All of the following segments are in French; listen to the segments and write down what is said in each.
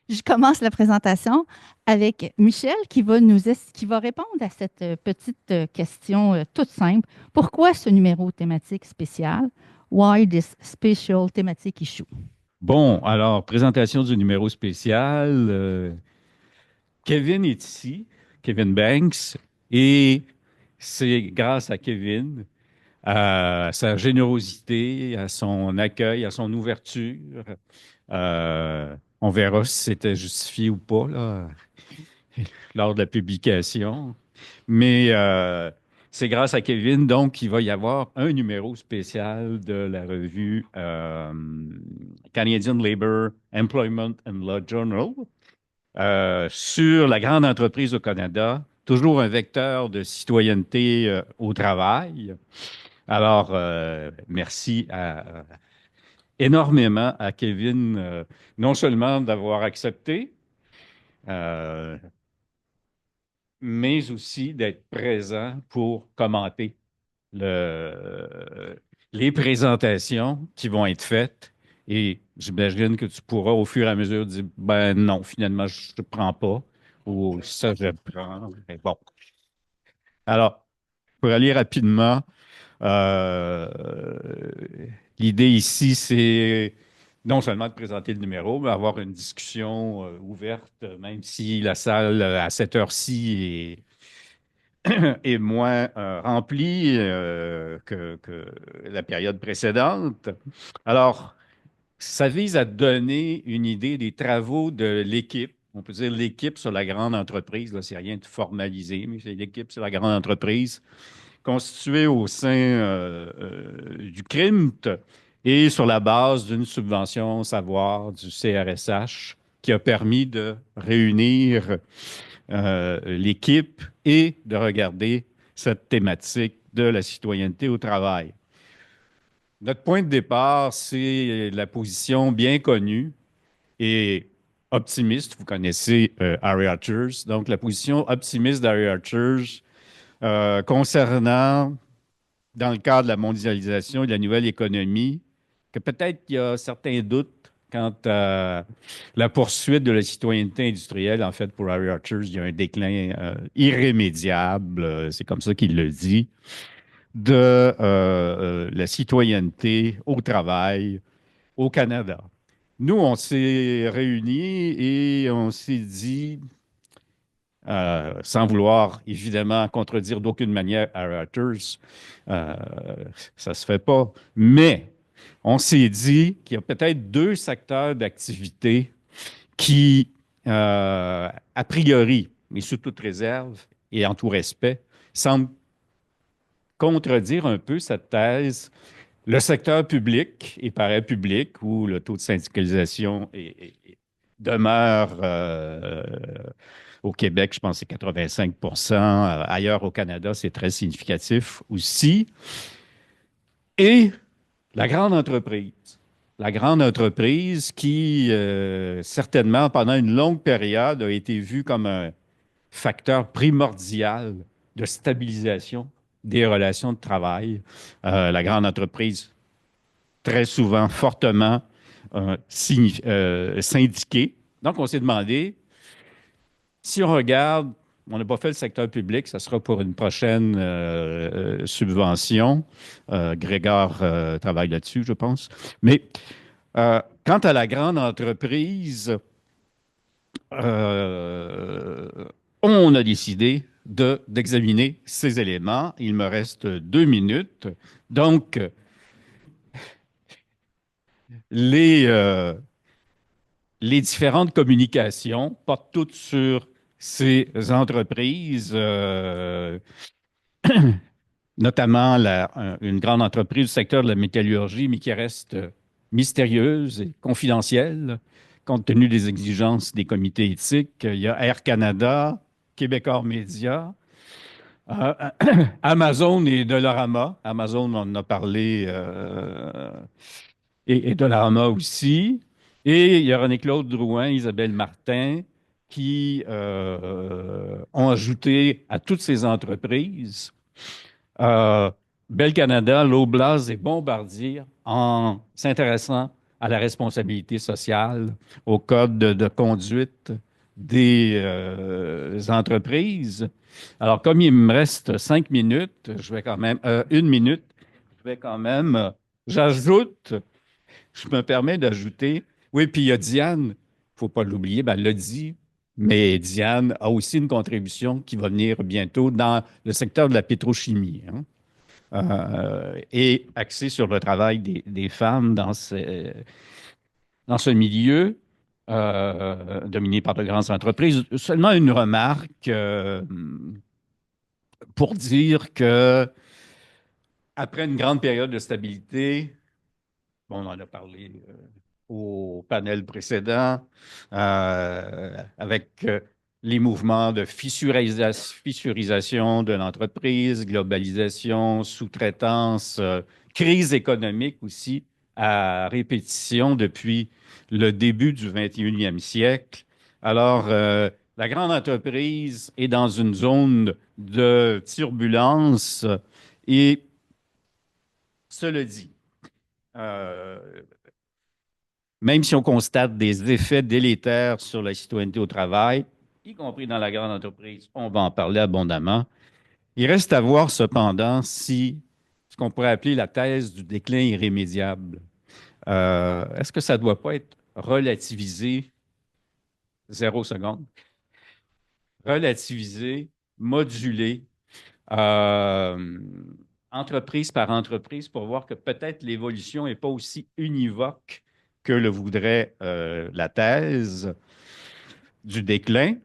Je commence la présentation avec Michel qui va répondre à cette petite question toute simple. Pourquoi ce numéro thématique spécial? Why this special thematic issue? Bon, alors, présentation du numéro spécial. Kevin est ici, Kevin Banks, et c'est grâce à Kevin, à sa générosité, à son accueil, à son ouverture. On verra si c'était justifié ou pas là, lors de la publication. Mais c'est grâce à Kevin, donc, qu'il va y avoir un numéro spécial de la revue Canadian Labour Employment and Law Journal sur la grande entreprise au Canada, toujours un vecteur de citoyenneté au travail. Alors, merci énormément à Kevin, non seulement d'avoir accepté, euh, mais aussi d'être présent pour commenter les présentations qui vont être faites. Et j'imagine que tu pourras, au fur et à mesure, dire, ben non, finalement, je ne prends pas. Ou ça, je prends. Mais bon. Alors, pour aller rapidement, euh, l'idée ici, c'est non seulement de présenter le numéro, mais avoir une discussion ouverte, même si la salle, à cette heure-ci, est moins rempli que la période précédente. Alors, ça vise à donner une idée des travaux de l'équipe. On peut dire l'équipe sur la grande entreprise. Là, c'est rien de formalisé, mais c'est l'équipe sur la grande entreprise constituée au sein du CRIMT et sur la base d'une subvention savoir du CRSH qui a permis de réunir l'équipe et de regarder cette thématique de la citoyenneté au travail. Notre point de départ, c'est la position bien connue et optimiste. Vous connaissez Harry Archers. Donc, la position optimiste d'Harry Archers concernant, dans le cadre de la mondialisation et de la nouvelle économie, que peut-être qu'il y a certains doutes quant à la poursuite de la citoyenneté industrielle. En fait, pour Harry Archers, il y a un déclin irrémédiable, c'est comme ça qu'il le dit, de la citoyenneté au travail au Canada. Nous, on s'est réunis et on s'est dit, sans vouloir évidemment contredire d'aucune manière Harry Archers, euh, ça se fait pas, mais on s'est dit qu'il y a peut-être deux secteurs d'activité qui, a priori, mais sous toute réserve et en tout respect, semblent contredire un peu cette thèse. Le secteur public et parapublic, où le taux de syndicalisation demeure au Québec, je pense que c'est 85 ailleurs au Canada, c'est très significatif aussi. Et la grande entreprise. La grande entreprise qui, certainement, pendant une longue période, a été vue comme un facteur primordial de stabilisation des relations de travail. La grande entreprise, très souvent, fortement syndiquée. Donc, on s'est demandé, si on regarde, on n'a pas fait le secteur public, ça sera pour une prochaine subvention. Grégor travaille là-dessus, je pense. Mais quant à la grande entreprise, euh, on a décidé d'examiner ces éléments. Il me reste 2 minutes. Donc, les, euh, les différentes communications portent toutes sur ces entreprises, notamment une grande entreprise du secteur de la métallurgie, mais qui reste mystérieuse et confidentielle, compte tenu des exigences des comités éthiques. Il y a Air Canada, Québecor Média, euh, Amazon et Dollarama. Amazon, on en a parlé, et Dollarama aussi. Et il y a René-Claude Drouin, Isabelle Martin, qui ont ajouté à toutes ces entreprises euh, Bell Canada, Loblaws et Bombardier en s'intéressant à la responsabilité sociale, au code de conduite des entreprises. Alors, comme il me reste 5 minutes, je vais quand même, 1 minute, je vais quand même, j'ajoute, je me permets d'ajouter, oui, puis il y a Diane, il ne faut pas l'oublier, ben, elle l'a dit, mais Diane a aussi une contribution qui va venir bientôt dans le secteur de la pétrochimie, hein, et axée sur le travail des femmes dans ce milieu dominé par de grandes entreprises. Seulement une remarque pour dire que après une grande période de stabilité, bon, on en a parlé au panel précédent, avec les mouvements de fissurisation de l'entreprise, globalisation, sous-traitance, crise économique aussi, à répétition depuis le début du 21e siècle. Alors, la grande entreprise est dans une zone de turbulence et, cela dit, euh, même si on constate des effets délétères sur la citoyenneté au travail, y compris dans la grande entreprise, on va en parler abondamment. Il reste à voir cependant si ce qu'on pourrait appeler la thèse du déclin irrémédiable, est-ce que ça ne doit pas être relativisé, 0 seconde, relativisé, modulé, euh, entreprise par entreprise pour voir que peut-être l'évolution n'est pas aussi univoque que le voudrait la thèse du déclin.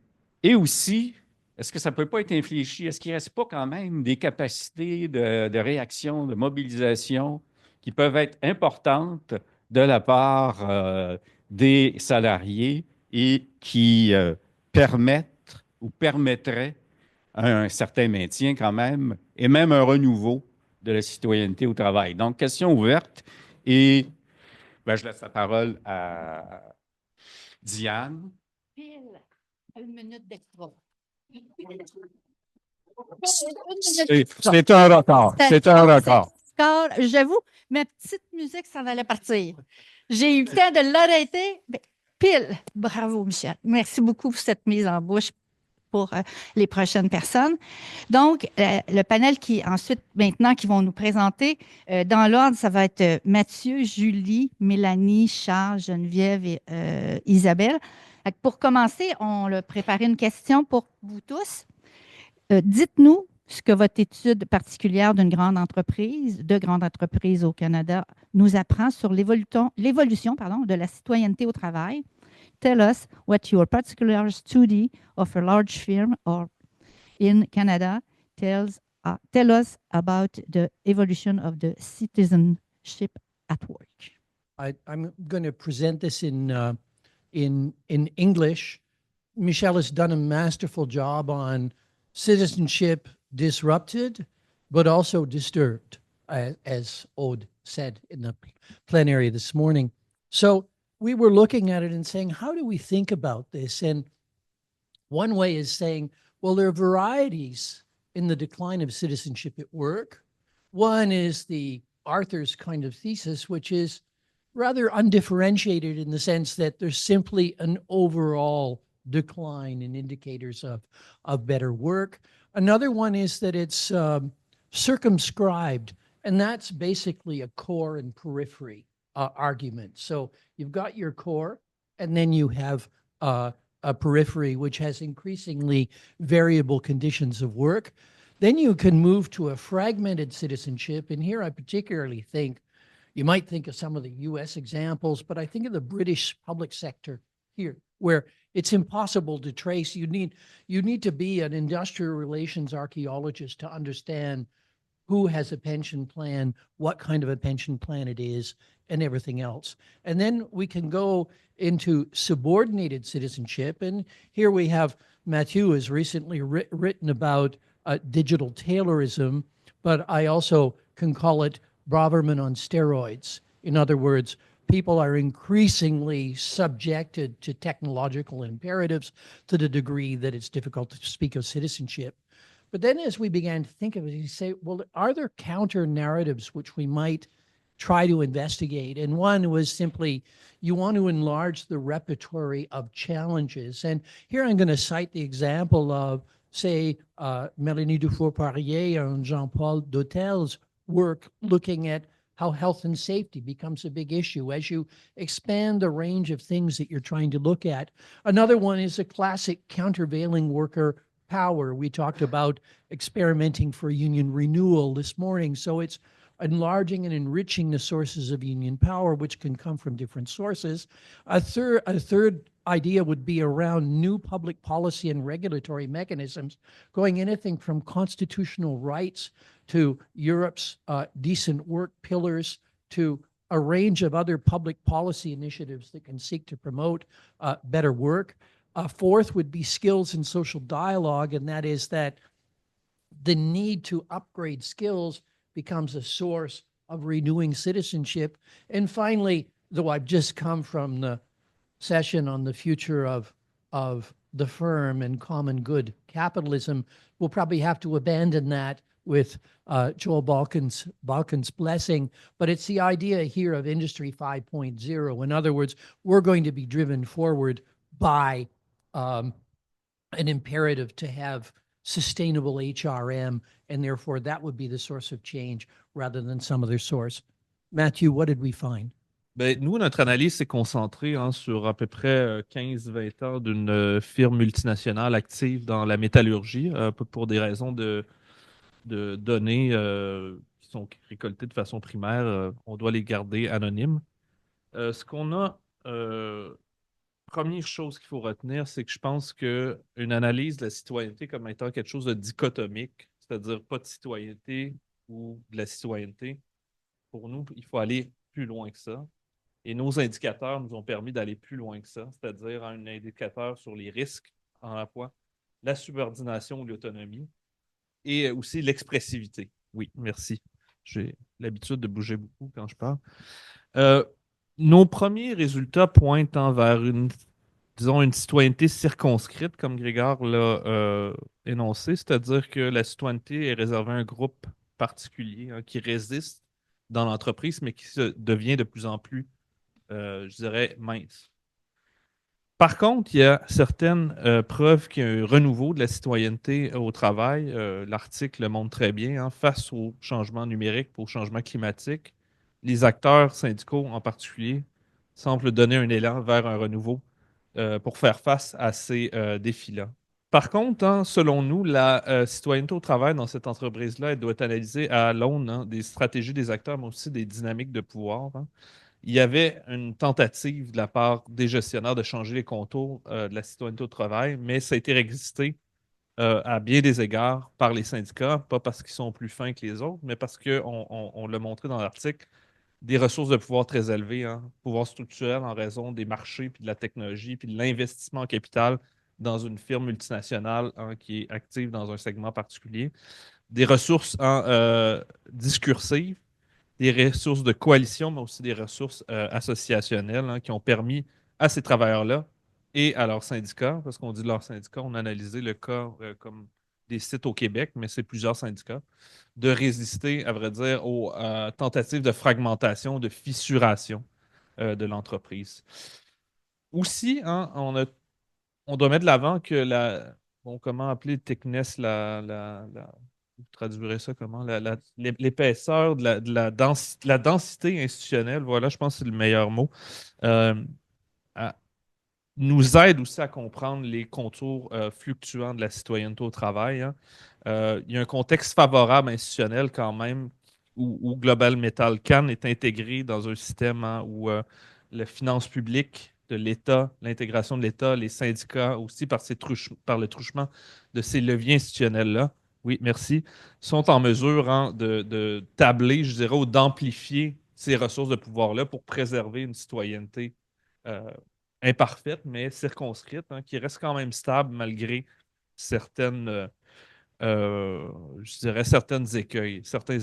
Et aussi, est-ce que ça ne peut pas être infléchi? Est-ce qu'il ne reste pas quand même des capacités de réaction, de mobilisation qui peuvent être importantes de la part des salariés et qui permettent ou permettraient un certain maintien quand même, et même un renouveau de la citoyenneté au travail. Donc, question ouverte. Et ben, je laisse la parole à Diane. Pile, 1 minute d'extra. C'est un record. C'est un record. J'avoue, ma petite musique s'en allait partir. J'ai eu le temps de l'arrêter. Ben, pile. Bravo, Michel. Merci beaucoup pour cette mise en bouche pour les prochaines personnes. Donc, le panel qui ensuite, maintenant, qui vont nous présenter, dans l'ordre, ça va être Mathieu, Julie, Mélanie, Charles, Geneviève et Isabelle. Pour commencer, on a préparé une question pour vous tous. Dites-nous ce que votre étude particulière de grande entreprise au Canada nous apprend sur l'évolution de la citoyenneté au travail. Tell us what your particular study of a large firm or in Canada tell us about the evolution of the citizenship at work. I'm going to present this in English. Michel has done a masterful job on citizenship disrupted, but also disturbed, as Aude said in the plenary this morning. So we were looking at it and saying, how do we think about this? And one way is saying, well, there are varieties in the decline of citizenship at work. One is the Arthur's kind of thesis, which is rather undifferentiated in the sense that there's simply an overall decline in indicators of better work. Another one is that it's circumscribed, and that's basically a core and periphery argument. So you've got your core, and then you have a periphery which has increasingly variable conditions of work. Then you can move to a fragmented citizenship, and here I particularly think, you might think of some of the US examples, but I think of the British public sector here, where it's impossible to trace. You need to be an industrial relations archaeologist to understand who has a pension plan, what kind of a pension plan it is, and everything else. And then we can go into subordinated citizenship. And here we have Mathieu has recently written about digital Taylorism, but I also can call it Braverman on steroids. In other words, people are increasingly subjected to technological imperatives to the degree that it's difficult to speak of citizenship. But then as we began to think of it, you say, well, are there counter narratives which we might try to investigate. And one was simply you want to enlarge the repertory of challenges. And here I'm going to cite the example of, say, Mélanie Dufour-Poirier and Jean-Paul Dautel's work looking at how health and safety becomes a big issue as you expand the range of things that you're trying to look at. Another one is a classic countervailing worker power. We talked about experimenting for union renewal this morning. So it's enlarging and enriching the sources of union power, which can come from different sources. A third idea would be around new public policy and regulatory mechanisms, going anything from constitutional rights to Europe's decent work pillars to a range of other public policy initiatives that can seek to promote better work. Fourth would be skills and social dialogue, and that is that the need to upgrade skills becomes a source of renewing citizenship. And finally, though I've just come from the session on the future of the firm and common good capitalism, we'll probably have to abandon that with Joel Balkin's blessing. But it's the idea here of Industry 5.0. In other words, we're going to be driven forward by an imperative to have sustainable HRM, and therefore that would be the source of change rather than some other source. Matthew, what did we find? Ben, nous, notre analyse s'est concentrée sur à peu près 15-20 ans d'une firme multinationale active dans la métallurgie, pour des raisons de données qui sont récoltées de façon primaire. On doit les garder anonymes. Ce qu'on a, première chose qu'il faut retenir, c'est que je pense qu'une analyse de la citoyenneté comme étant quelque chose de dichotomique, c'est-à-dire pas de citoyenneté ou de la citoyenneté, pour nous, il faut aller plus loin que ça. Et nos indicateurs nous ont permis d'aller plus loin que ça, c'est-à-dire un indicateur sur les risques en emploi, la subordination ou l'autonomie, et aussi l'expressivité. Oui, merci. J'ai l'habitude de bouger beaucoup quand je parle. Nos premiers résultats pointent vers une citoyenneté circonscrite, comme Grégard l'a énoncé, c'est-à-dire que la citoyenneté est réservée à un groupe particulier qui résiste dans l'entreprise, mais qui devient de plus en plus, je dirais, mince. Par contre, il y a certaines preuves qu'il y a un renouveau de la citoyenneté au travail. L'article le montre très bien, face au changement numérique, au changement climatique. Les acteurs syndicaux en particulier semblent donner un élan vers un renouveau pour faire face à ces défis-là. Par contre, selon nous, la citoyenneté au travail dans cette entreprise-là, elle doit être analysée à l'aune des stratégies des acteurs, mais aussi des dynamiques de pouvoir. Il y avait une tentative de la part des gestionnaires de changer les contours de la citoyenneté au travail, mais ça a été résisté à bien des égards par les syndicats, pas parce qu'ils sont plus fins que les autres, mais parce qu'on l'a montré dans l'article, des ressources de pouvoir très élevées, pouvoir structurel en raison des marchés, puis de la technologie, puis de l'investissement en capital dans une firme multinationale qui est active dans un segment particulier, des ressources discursives, des ressources de coalition, mais aussi des ressources associationnelles qui ont permis à ces travailleurs-là et à leurs syndicats, parce qu'on dit leurs syndicats, on a analysé le cas comme des sites au Québec, mais c'est plusieurs syndicats, de résister, à vrai dire, aux tentatives de fragmentation, de fissuration de l'entreprise. Aussi, on doit mettre de l'avant que comment appeler Thickness, vous traduirez ça comment? L'épaisseur de la densité institutionnelle, voilà, je pense que c'est le meilleur mot, nous aide aussi à comprendre les contours fluctuants de la citoyenneté au travail. Il y a un contexte favorable institutionnel quand même où Global Metal Can est intégré dans un système où la finance publique de l'État, l'intégration de l'État, les syndicats aussi par le truchement de ces leviers institutionnels-là, oui, merci, sont en mesure de tabler, je dirais, ou d'amplifier ces ressources de pouvoir-là pour préserver une citoyenneté imparfaite, mais circonscrite, qui reste quand même stable malgré certains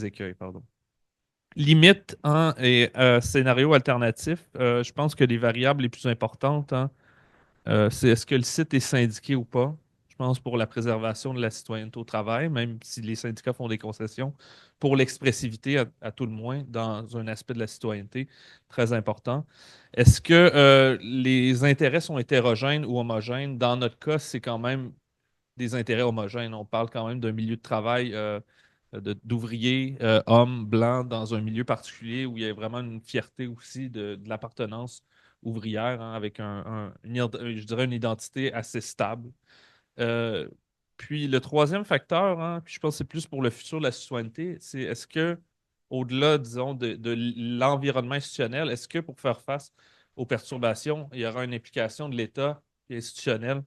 écueils, pardon. Limite et scénario alternatif, je pense que les variables les plus importantes, c'est est-ce que le site est syndiqué ou pas. Je je pense, pour la préservation de la citoyenneté au travail, même si les syndicats font des concessions, pour l'expressivité, à tout le moins, dans un aspect de la citoyenneté très important. Est-ce que les intérêts sont hétérogènes ou homogènes? Dans notre cas, c'est quand même des intérêts homogènes. On parle quand même d'un milieu de travail d'ouvriers, hommes, blancs, dans un milieu particulier où il y a vraiment une fierté aussi de l'appartenance ouvrière, hein, avec je dirais une identité assez stable. Euh, Puis le troisième facteur, hein, puis je pense que c'est plus pour le futur de la citoyenneté, c'est est-ce que, au-delà, disons, de l'environnement institutionnel, est-ce que pour faire face aux perturbations, il y aura une implication de l'État et institutionnel,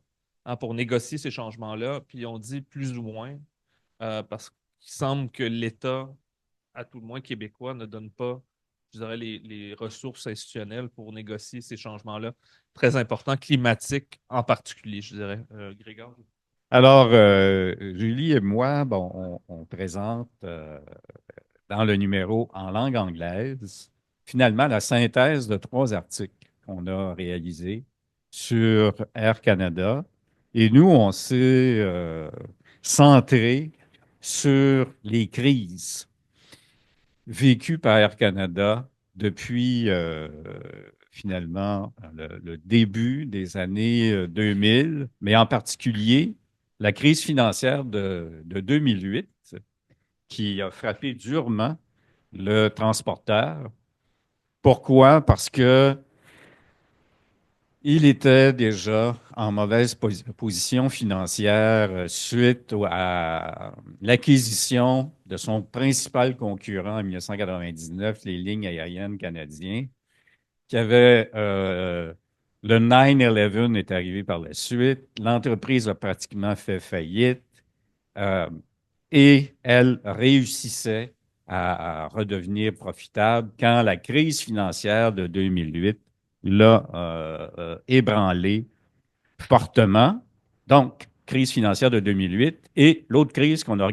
hein, pour négocier ces changements-là? Puis on dit plus ou moins, parce qu'il semble que l'État, à tout le moins québécois, ne donne pas, je dirais, les ressources institutionnelles pour négocier ces changements-là très importants, climatiques en particulier, je dirais. Grégoire? Alors, Julie et moi, bon, on présente dans le numéro en langue anglaise, finalement, la synthèse de 3 articles qu'on a réalisés sur Air Canada. Et nous, on s'est centré sur les crises vécues par Air Canada depuis finalement le début des années 2000, mais en particulier la crise financière de 2008 qui a frappé durement le transporteur. Pourquoi? Parce que il était déjà en mauvaise position financière suite à l'acquisition de son principal concurrent en 1999, les lignes aériennes canadiennes, qui avait le 9/11 est arrivé par la suite. L'entreprise a pratiquement fait faillite et elle réussissait à redevenir profitable quand la crise financière de 2008 l'a ébranlé fortement. Donc, crise financière de 2008. Et l'autre crise qu'on a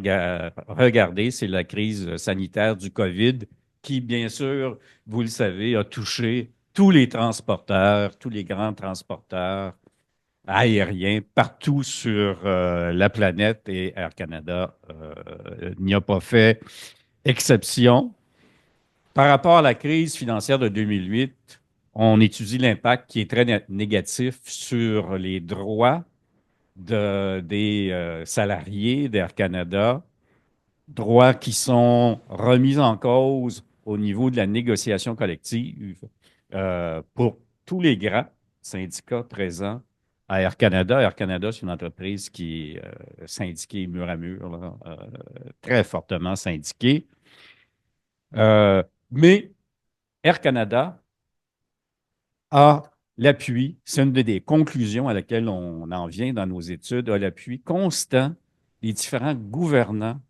regardée, c'est la crise sanitaire du COVID qui, bien sûr, vous le savez, a touché tous les transporteurs, tous les grands transporteurs aériens partout sur la planète et Air Canada n'y a pas fait exception. Par rapport à la crise financière de 2008, on étudie l'impact qui est très négatif sur les droits des salariés d'Air Canada, droits qui sont remis en cause au niveau de la négociation collective pour tous les grands syndicats présents à Air Canada. Air Canada, c'est une entreprise qui est syndiquée mur à mur, là, très fortement syndiquée. Mais Air Canada a l'appui, c'est une des conclusions à laquelle on en vient dans nos études, a l'appui constant des différents gouvernants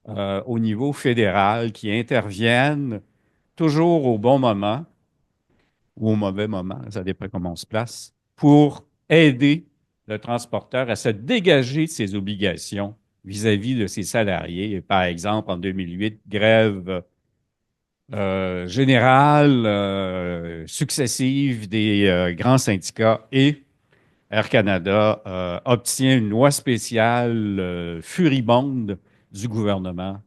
au niveau fédéral qui interviennent toujours au bon moment ou au mauvais moment, ça dépend comment on se place, pour aider le transporteur à se dégager de ses obligations vis-à-vis de ses salariés. Et par exemple, en 2008, grève générale successive des grands syndicats et Air Canada obtient une loi spéciale furibonde du gouvernement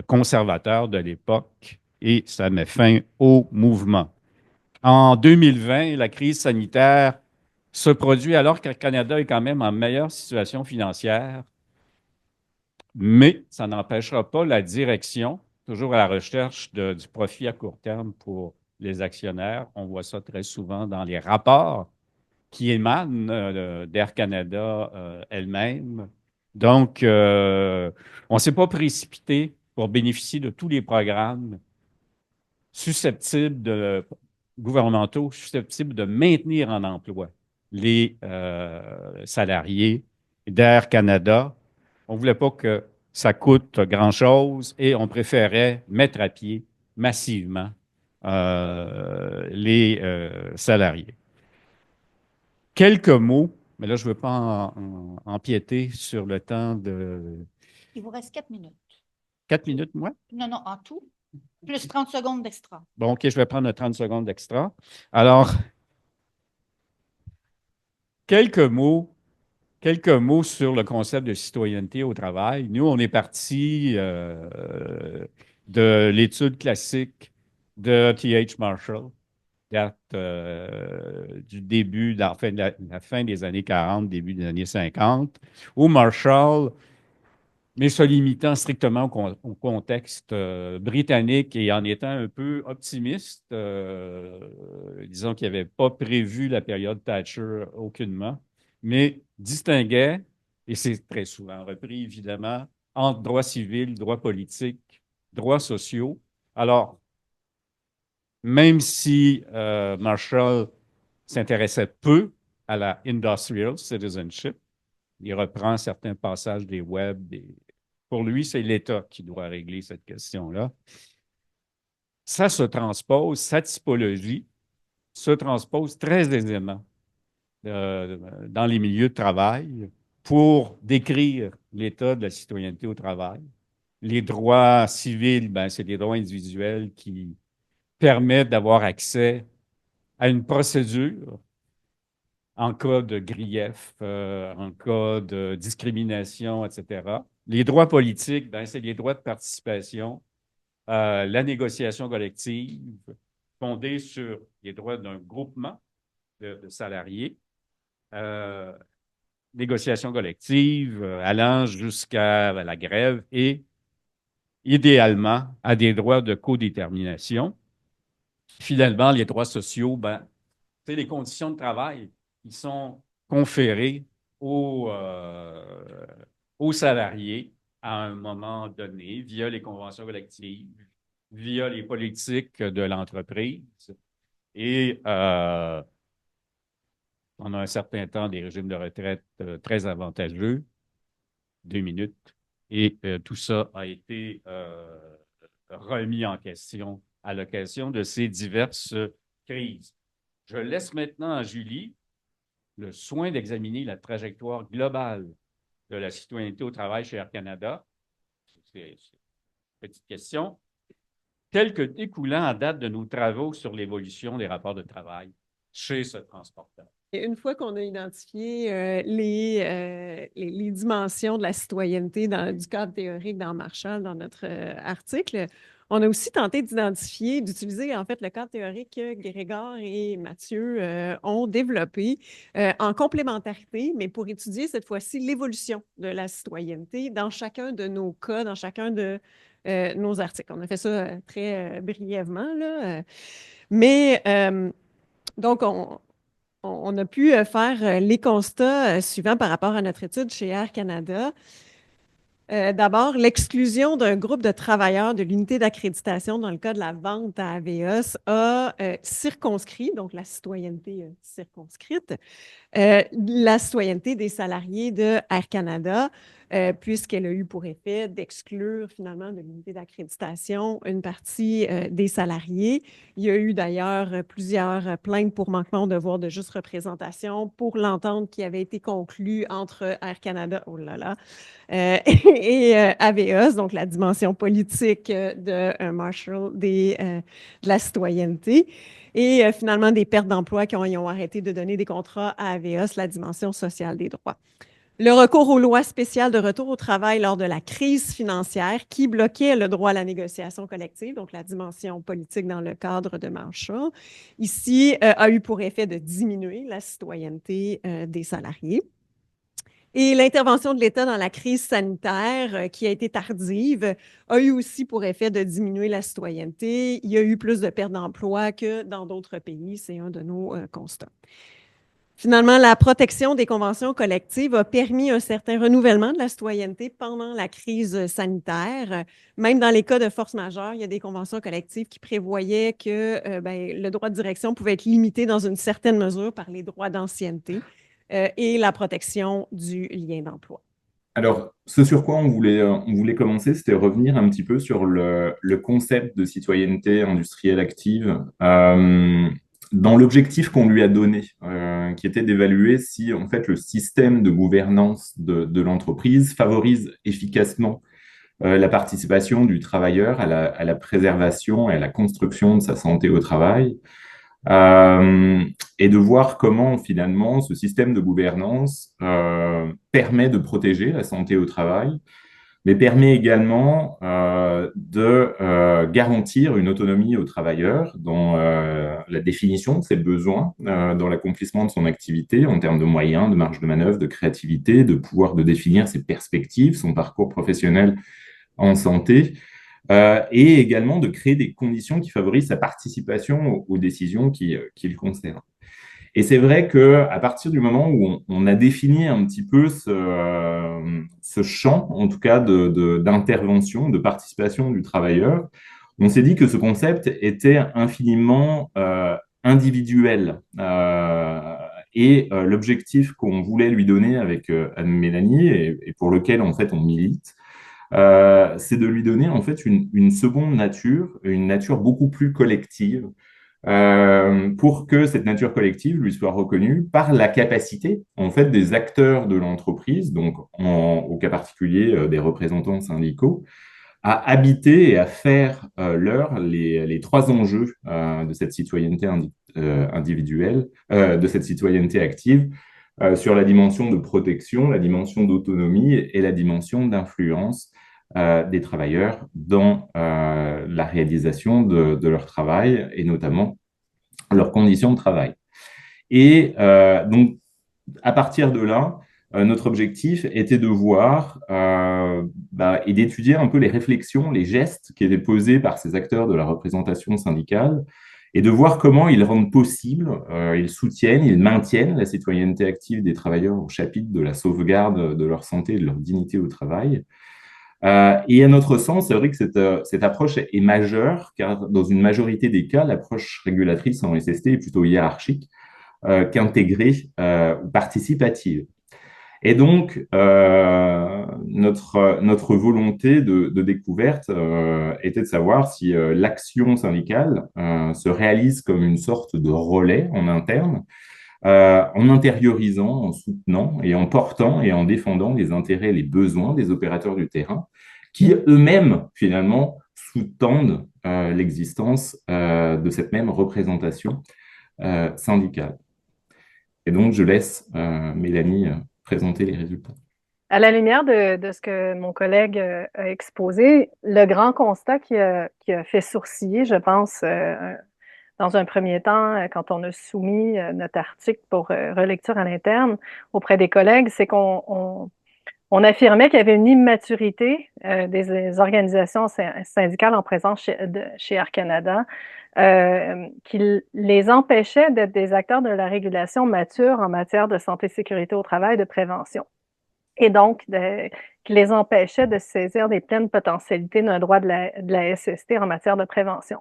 conservateur de l'époque et ça met fin au mouvement. En 2020, la crise sanitaire se produit alors qu'Air Canada est quand même en meilleure situation financière, mais ça n'empêchera pas la direction, toujours à la recherche du profit à court terme pour les actionnaires. On voit ça très souvent dans les rapports qui émanent d'Air Canada elle-même. Donc, on ne s'est pas précipité pour bénéficier de tous les programmes gouvernementaux susceptibles de maintenir en emploi les salariés d'Air Canada. On ne voulait pas que ça coûte grand-chose et on préférait mettre à pied massivement les salariés. Quelques mots, mais là, je ne veux pas empiéter sur le temps de... Il vous reste 4 minutes. 4 minutes, moi? Non, non, en tout, plus 30 secondes d'extra. Bon, OK, je vais prendre 30 secondes d'extra. Alors, quelques mots quelques mots sur le concept de citoyenneté au travail. Nous, on est parti de l'étude classique de T.H. Marshall, date du début, la fin des années 40, début des années 50, où Marshall, mais se limitant strictement au contexte britannique et en étant un peu optimiste, disons qu'il n'avait pas prévu la période Thatcher aucunement, mais distinguait, et c'est très souvent repris évidemment, entre droit civil, droit politique, droits sociaux. Alors, même si Marshall s'intéressait peu à la industrial citizenship, il reprend certains passages des web. Pour lui, c'est l'État qui doit régler cette question-là. Ça se transpose, sa typologie se transpose très aisément dans les milieux de travail pour décrire l'état de la citoyenneté au travail. Les droits civils, ben, c'est des droits individuels qui permettent d'avoir accès à une procédure en cas de grief, en cas de discrimination, etc. Les droits politiques, ben, c'est les droits de participation, la négociation collective fondée sur les droits d'un groupement de salariés, négociation collective allant jusqu'à la grève et idéalement à des droits de codétermination. Finalement, les droits sociaux, ben, c'est les conditions de travail qui sont conférées aux salariés à un moment donné via les conventions collectives, via les politiques de l'entreprise. Et pendant un certain temps, des régimes de retraite très avantageux, 2 minutes, et tout ça a été remis en question à l'occasion de ces diverses crises. Je laisse maintenant à Julie le soin d'examiner la trajectoire globale de la citoyenneté au travail chez Air Canada. C'est une petite question. Tel que découlant en date de nos travaux sur l'évolution des rapports de travail chez ce transporteur. Une fois qu'on a identifié les dimensions de la citoyenneté du cadre théorique dans Marshall, dans notre article, on a aussi tenté d'utiliser en fait le cadre théorique que Grégor et Mathieu ont développé en complémentarité, mais pour étudier cette fois-ci l'évolution de la citoyenneté dans chacun de nos cas, dans chacun de nos articles. On a fait ça très brièvement, là. Mais donc, on a pu faire les constats suivants par rapport à notre étude chez Air Canada. D'abord, l'exclusion d'un groupe de travailleurs de l'unité d'accréditation dans le cas de la vente à Avios a circonscrit, donc la citoyenneté circonscrite, la citoyenneté des salariés de Air Canada, puisqu'elle a eu pour effet d'exclure finalement de l'unité d'accréditation une partie des salariés. Il y a eu d'ailleurs plusieurs plaintes pour manquement au devoir de juste représentation pour l'entente qui avait été conclue entre Air Canada, oh là là, et Avios, donc la dimension politique de Marshall de la citoyenneté. Et finalement, des pertes d'emploi qui ont arrêté de donner des contrats à Avios, la dimension sociale des droits. Le recours aux lois spéciales de retour au travail lors de la crise financière qui bloquait le droit à la négociation collective, donc la dimension politique dans le cadre de Marshall, ici a eu pour effet de diminuer la citoyenneté des salariés. Et l'intervention de l'État dans la crise sanitaire, qui a été tardive, a eu aussi pour effet de diminuer la citoyenneté. Il y a eu plus de pertes d'emploi que dans d'autres pays. C'est un de nos constats. Finalement, la protection des conventions collectives a permis un certain renouvellement de la citoyenneté pendant la crise sanitaire. Même dans les cas de force majeure, il y a des conventions collectives qui prévoyaient que le droit de direction pouvait être limité dans une certaine mesure par les droits d'ancienneté et la protection du lien d'emploi. Alors, ce sur quoi on voulait commencer, c'était revenir un petit peu sur le concept de citoyenneté industrielle active dans l'objectif qu'on lui a donné, qui était d'évaluer si en fait le système de gouvernance de l'entreprise favorise efficacement la participation du travailleur à la préservation et à la construction de sa santé au travail, et de voir comment finalement ce système de gouvernance permet de protéger la santé au travail, mais permet également de garantir une autonomie aux travailleurs dans la définition de ses besoins, dans l'accomplissement de son activité en termes de moyens, de marge de manœuvre, de créativité, de pouvoir de définir ses perspectives, son parcours professionnel en santé, et également de créer des conditions qui favorisent sa participation aux décisions qui le concernent. Et c'est vrai qu'à partir du moment où on a défini un petit peu ce champ, en tout cas d'intervention, de participation du travailleur, on s'est dit que ce concept était infiniment individuel. L'objectif qu'on voulait lui donner avec Anne-Mélanie, et pour lequel en fait on milite, c'est de lui donner en fait une seconde nature, une nature beaucoup plus collective, pour que cette nature collective lui soit reconnue par la capacité en fait des acteurs de l'entreprise, donc au cas particulier des représentants syndicaux, à habiter et à faire les trois enjeux de cette citoyenneté individuelle, de cette citoyenneté active, sur la dimension de protection, la dimension d'autonomie et la dimension d'influence des travailleurs dans la réalisation de leur travail et notamment leurs conditions de travail. Et donc, à partir de là, notre objectif était de voir et d'étudier un peu les réflexions, les gestes qui étaient posés par ces acteurs de la représentation syndicale et de voir comment ils rendent possible, ils soutiennent, ils maintiennent la citoyenneté active des travailleurs au chapitre de la sauvegarde de leur santé et de leur dignité au travail. Et à notre sens, c'est vrai que cette approche est majeure, car dans une majorité des cas, l'approche régulatrice en SST est plutôt hiérarchique qu'intégrée ou participative. Et donc, notre volonté de découverte était de savoir si l'action syndicale se réalise comme une sorte de relais en interne, en intériorisant, en soutenant et en portant et en défendant les intérêts et les besoins des opérateurs du terrain, qui eux-mêmes, finalement, sous-tendent l'existence de cette même représentation syndicale. Et donc, je laisse Mélanie présenter les résultats. À la lumière de ce que mon collègue a exposé, le grand constat qui a fait sourciller, je pense, dans un premier temps, quand on a soumis notre article pour relecture à l'interne auprès des collègues, c'est qu'on affirmait qu'il y avait une immaturité des organisations syndicales en présence chez Air Canada, qui les empêchait d'être des acteurs de la régulation mature en matière de santé, sécurité au travail, de prévention. Et donc, qui les empêchait de saisir des pleines potentialités d'un droit de la SST en matière de prévention.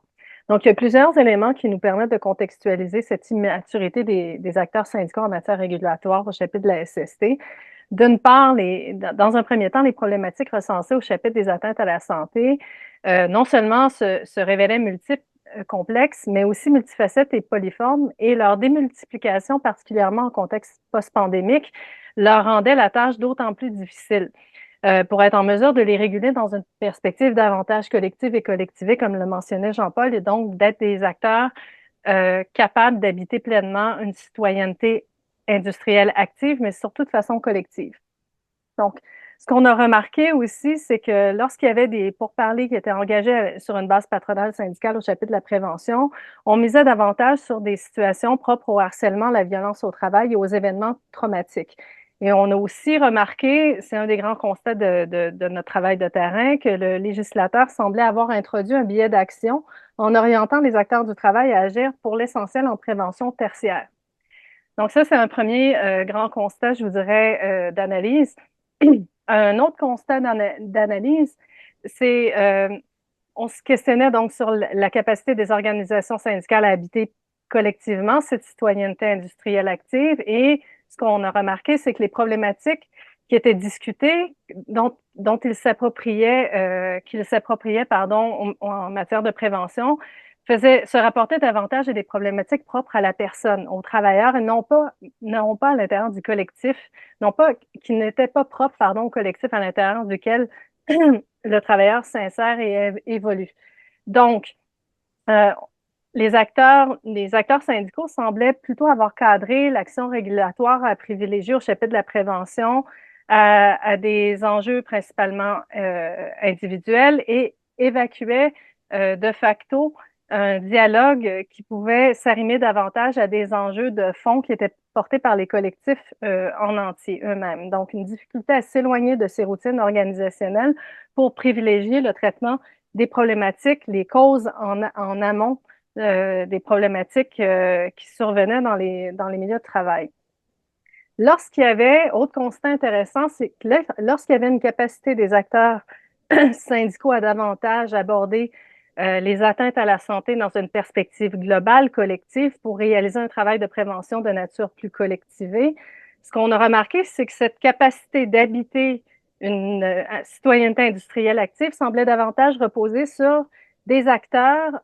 Donc, il y a plusieurs éléments qui nous permettent de contextualiser cette immaturité des acteurs syndicaux en matière régulatoire au chapitre de la SST. D'une part, dans un premier temps, les problématiques recensées au chapitre des atteintes à la santé, non seulement se révélaient multiples, complexes, mais aussi multifacettes et polyformes, et leur démultiplication, particulièrement en contexte post-pandémique, leur rendait la tâche d'autant plus difficile. Pour être en mesure de les réguler dans une perspective davantage collective et collectivée, comme le mentionnait Jean-Paul, et donc d'être des acteurs capables d'habiter pleinement une citoyenneté industrielle active, mais surtout de façon collective. Donc, ce qu'on a remarqué aussi, c'est que lorsqu'il y avait des pourparlers qui étaient engagés sur une base patronale syndicale au chapitre de la prévention, on misait davantage sur des situations propres au harcèlement, la violence au travail et aux événements traumatiques. Et on a aussi remarqué, c'est un des grands constats de notre travail de terrain, que le législateur semblait avoir introduit un biais d'action en orientant les acteurs du travail à agir pour l'essentiel en prévention tertiaire. Donc ça, c'est un premier grand constat, je vous dirais, d'analyse. Un autre constat d'analyse, c'est on se questionnait donc sur la capacité des organisations syndicales à habiter collectivement cette citoyenneté industrielle active, et ce qu'on a remarqué, c'est que les problématiques qui étaient discutées, dont ils s'appropriaient, en matière de prévention, se rapportaient davantage à des problématiques propres à la personne, aux travailleurs, et non pas à l'intérieur du collectif, qui n'étaient pas propres, au collectif à l'intérieur duquel le travailleur s'insère et évolue. Donc, les acteurs syndicaux semblaient plutôt avoir cadré l'action régulatoire à privilégier au chapitre de la prévention à des enjeux principalement individuels et évacuaient de facto un dialogue qui pouvait s'arrimer davantage à des enjeux de fond qui étaient portés par les collectifs en entier eux-mêmes. Donc, une difficulté à s'éloigner de ces routines organisationnelles pour privilégier le traitement des problématiques, les causes en amont des problématiques qui survenaient dans les milieux de travail. Lorsqu'il y avait, autre constat intéressant, c'est que lorsqu'il y avait une capacité des acteurs syndicaux à davantage aborder les atteintes à la santé dans une perspective globale, collective, pour réaliser un travail de prévention de nature plus collectivée, ce qu'on a remarqué, c'est que cette capacité d'habiter une citoyenneté industrielle active semblait davantage reposer sur des acteurs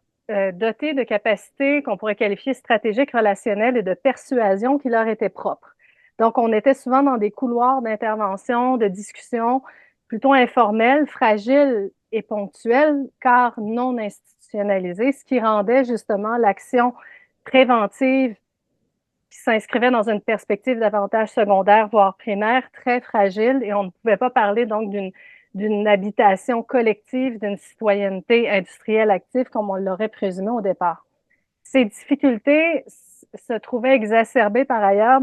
dotés de capacités qu'on pourrait qualifier stratégiques, relationnelles et de persuasion qui leur étaient propres. Donc, on était souvent dans des couloirs d'intervention, de discussion plutôt informels, fragiles et ponctuels, car non institutionnalisés, ce qui rendait justement l'action préventive qui s'inscrivait dans une perspective davantage secondaire, voire primaire, très fragile, et on ne pouvait pas parler donc d'une habitation collective, d'une citoyenneté industrielle active comme on l'aurait présumé au départ. Ces difficultés se trouvaient exacerbées par ailleurs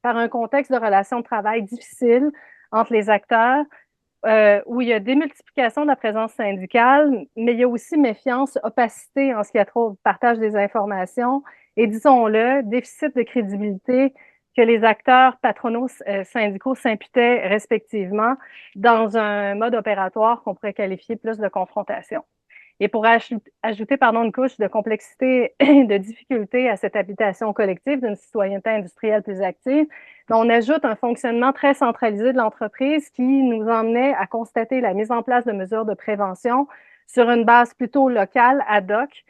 par un contexte de relations de travail difficile entre les acteurs, où il y a démultiplication de la présence syndicale, mais il y a aussi méfiance, opacité en ce qui a trait au partage des informations et, disons-le, déficit de crédibilité que les acteurs patronaux syndicaux s'imputaient respectivement dans un mode opératoire qu'on pourrait qualifier plus de confrontation. Et pour ajouter une couche de complexité et de difficulté à cette habitation collective d'une citoyenneté industrielle plus active, on ajoute un fonctionnement très centralisé de l'entreprise qui nous emmenait à constater la mise en place de mesures de prévention sur une base plutôt locale, ad hoc.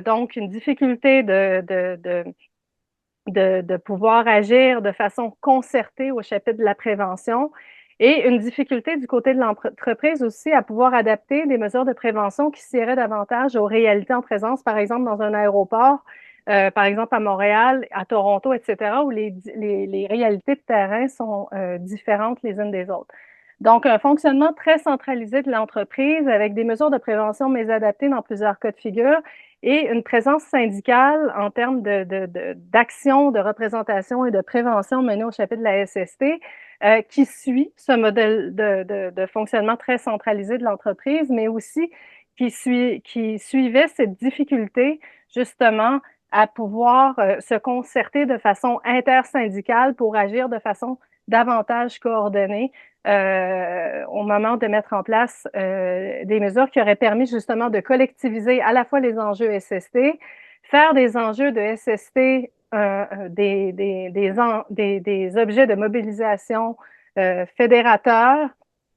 Donc, une difficulté de pouvoir agir de façon concertée au chapitre de la prévention et une difficulté du côté de l'entreprise aussi à pouvoir adapter les mesures de prévention qui siéraient davantage aux réalités en présence, par exemple dans un aéroport, par exemple à Montréal, à Toronto, etc., où les réalités de terrain sont différentes les unes des autres. Donc, un fonctionnement très centralisé de l'entreprise avec des mesures de prévention mais adaptées dans plusieurs cas de figure et une présence syndicale en termes d'action, de représentation et de prévention menée au chapitre de la SST qui suit ce modèle de fonctionnement très centralisé de l'entreprise, mais aussi qui suivait cette difficulté justement à pouvoir se concerter de façon intersyndicale pour agir de façon davantage coordonnée au moment de mettre en place des mesures qui auraient permis justement de collectiviser à la fois les enjeux SST, faire des enjeux de SST des objets de mobilisation fédérateurs,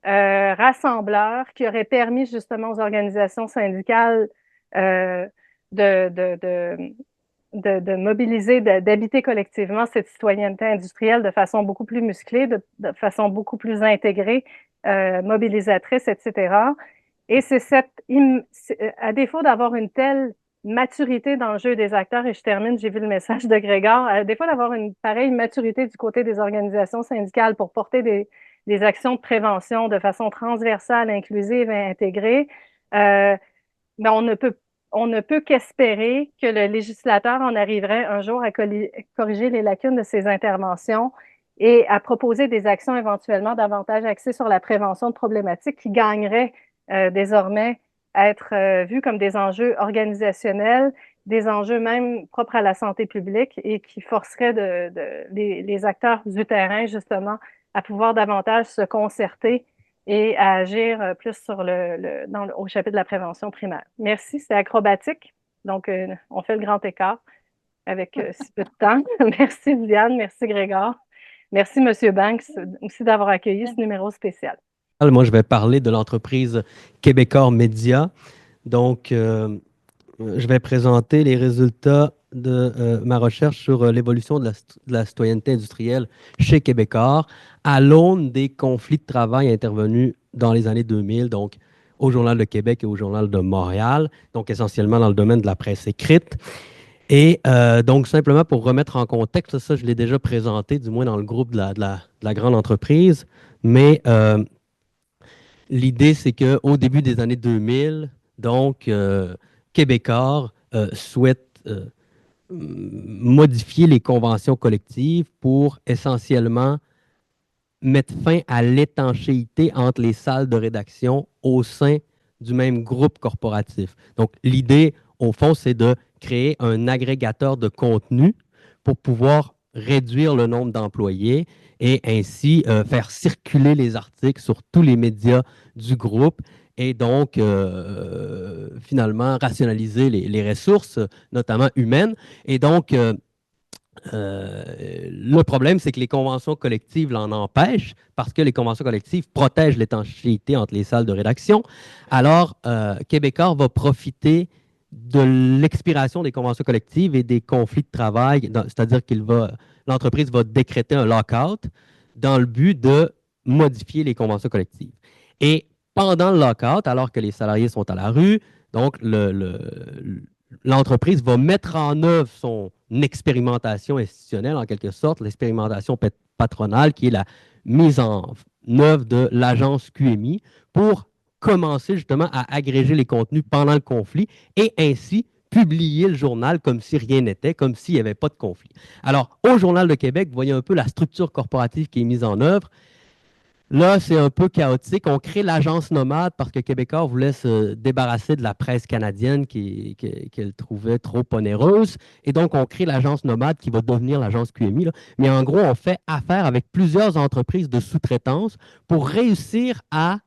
rassembleurs, qui auraient permis justement aux organisations syndicales de mobiliser, d'habiter collectivement cette citoyenneté industrielle de façon beaucoup plus musclée, de façon beaucoup plus intégrée, mobilisatrice, etc. Et à défaut d'avoir une telle maturité dans le jeu des acteurs, et je termine, j'ai vu le message de Grégor, à défaut d'avoir une pareille maturité du côté des organisations syndicales pour porter des actions de prévention de façon transversale, inclusive et intégrée, mais on ne peut qu'espérer que le législateur en arriverait un jour à corriger les lacunes de ces interventions et à proposer des actions éventuellement davantage axées sur la prévention de problématiques qui gagneraient désormais à être vues comme des enjeux organisationnels, des enjeux même propres à la santé publique et qui forceraient les acteurs du terrain justement à pouvoir davantage se concerter et à agir plus au chapitre de la prévention primaire. Merci, c'est acrobatique. Donc, on fait le grand écart avec si peu de temps. Merci, Diane. Merci, Grégor. Merci, M. Banks, aussi d'avoir accueilli ce numéro spécial. Moi, je vais parler de l'entreprise Québecor Média. Donc, je vais présenter les résultats de ma recherche sur l'évolution de la citoyenneté industrielle chez Québecor à l'aune des conflits de travail intervenus dans les années 2000, donc au Journal de Québec et au Journal de Montréal, donc essentiellement dans le domaine de la presse écrite. Et donc, simplement pour remettre en contexte, ça, je l'ai déjà présenté, du moins dans le groupe de la grande entreprise, mais l'idée, c'est qu'au début des années 2000, donc, Québecor souhaite modifier les conventions collectives pour essentiellement mettre fin à l'étanchéité entre les salles de rédaction au sein du même groupe corporatif. Donc, l'idée, au fond, c'est de créer un agrégateur de contenu pour pouvoir réduire le nombre d'employés et ainsi faire circuler les articles sur tous les médias du groupe et donc finalement rationaliser les ressources, notamment humaines. Et donc, le problème, c'est que les conventions collectives l'en empêchent parce que les conventions collectives protègent l'étanchéité entre les salles de rédaction. Alors, Québecor va profiter de l'expiration des conventions collectives et des conflits de travail, c'est-à-dire l'entreprise va décréter un lockout dans le but de modifier les conventions collectives. Et pendant le lockout, alors que les salariés sont à la rue, donc l'entreprise va mettre en œuvre son expérimentation institutionnelle, en quelque sorte, l'expérimentation patronale, qui est la mise en œuvre de l'agence QMI pour commencer justement à agréger les contenus pendant le conflit et ainsi publier le journal comme si rien n'était, comme s'il n'y avait pas de conflit. Alors, au Journal de Québec, vous voyez un peu la structure corporative qui est mise en œuvre. Là, c'est un peu chaotique. On crée l'agence nomade parce que Québecor voulait se débarrasser de la presse canadienne qu'elle trouvait trop onéreuse. Et donc, on crée l'agence nomade qui va devenir l'agence QMI. Là. Mais en gros, on fait affaire avec plusieurs entreprises de sous-traitance pour réussir à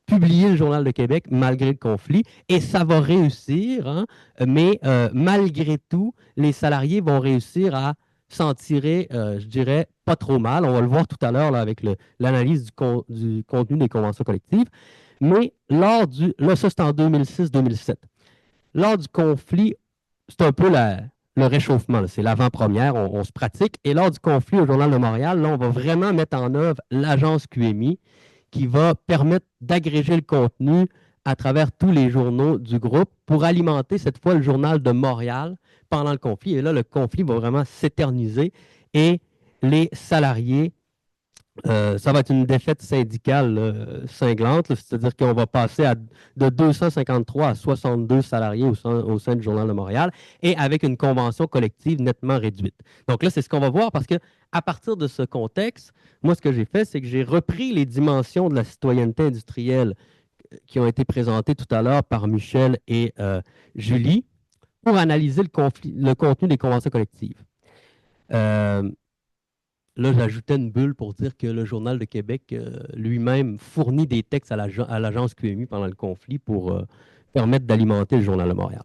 publier le Journal de Québec malgré le conflit. Et ça va réussir, hein, mais malgré tout, les salariés vont réussir à s'en tirer, je dirais, pas trop mal. On va le voir tout à l'heure avec l'analyse du contenu des conventions collectives. Mais là, ça c'est en 2006-2007. Lors du conflit, c'est un peu le réchauffement, c'est l'avant-première, on se pratique. Et lors du conflit au Journal de Montréal, là, on va vraiment mettre en œuvre l'agence QMI qui va permettre d'agréger le contenu à travers tous les journaux du groupe pour alimenter cette fois le Journal de Montréal pendant le conflit. Et là, le conflit va vraiment s'éterniser et les salariés, ça va être une défaite syndicale cinglante, c'est-à-dire qu'on va passer de 253 à 62 salariés au sein du Journal de Montréal et avec une convention collective nettement réduite. Donc là, c'est ce qu'on va voir parce que à partir de ce contexte, moi, ce que j'ai fait, c'est que j'ai repris les dimensions de la citoyenneté industrielle qui ont été présentées tout à l'heure par Michel et Julie pour analyser le contenu des conventions collectives. Là, j'ajoutais une bulle pour dire que le Journal de Québec lui-même fournit des textes à l'agence QMI pendant le conflit pour permettre d'alimenter le Journal de Montréal.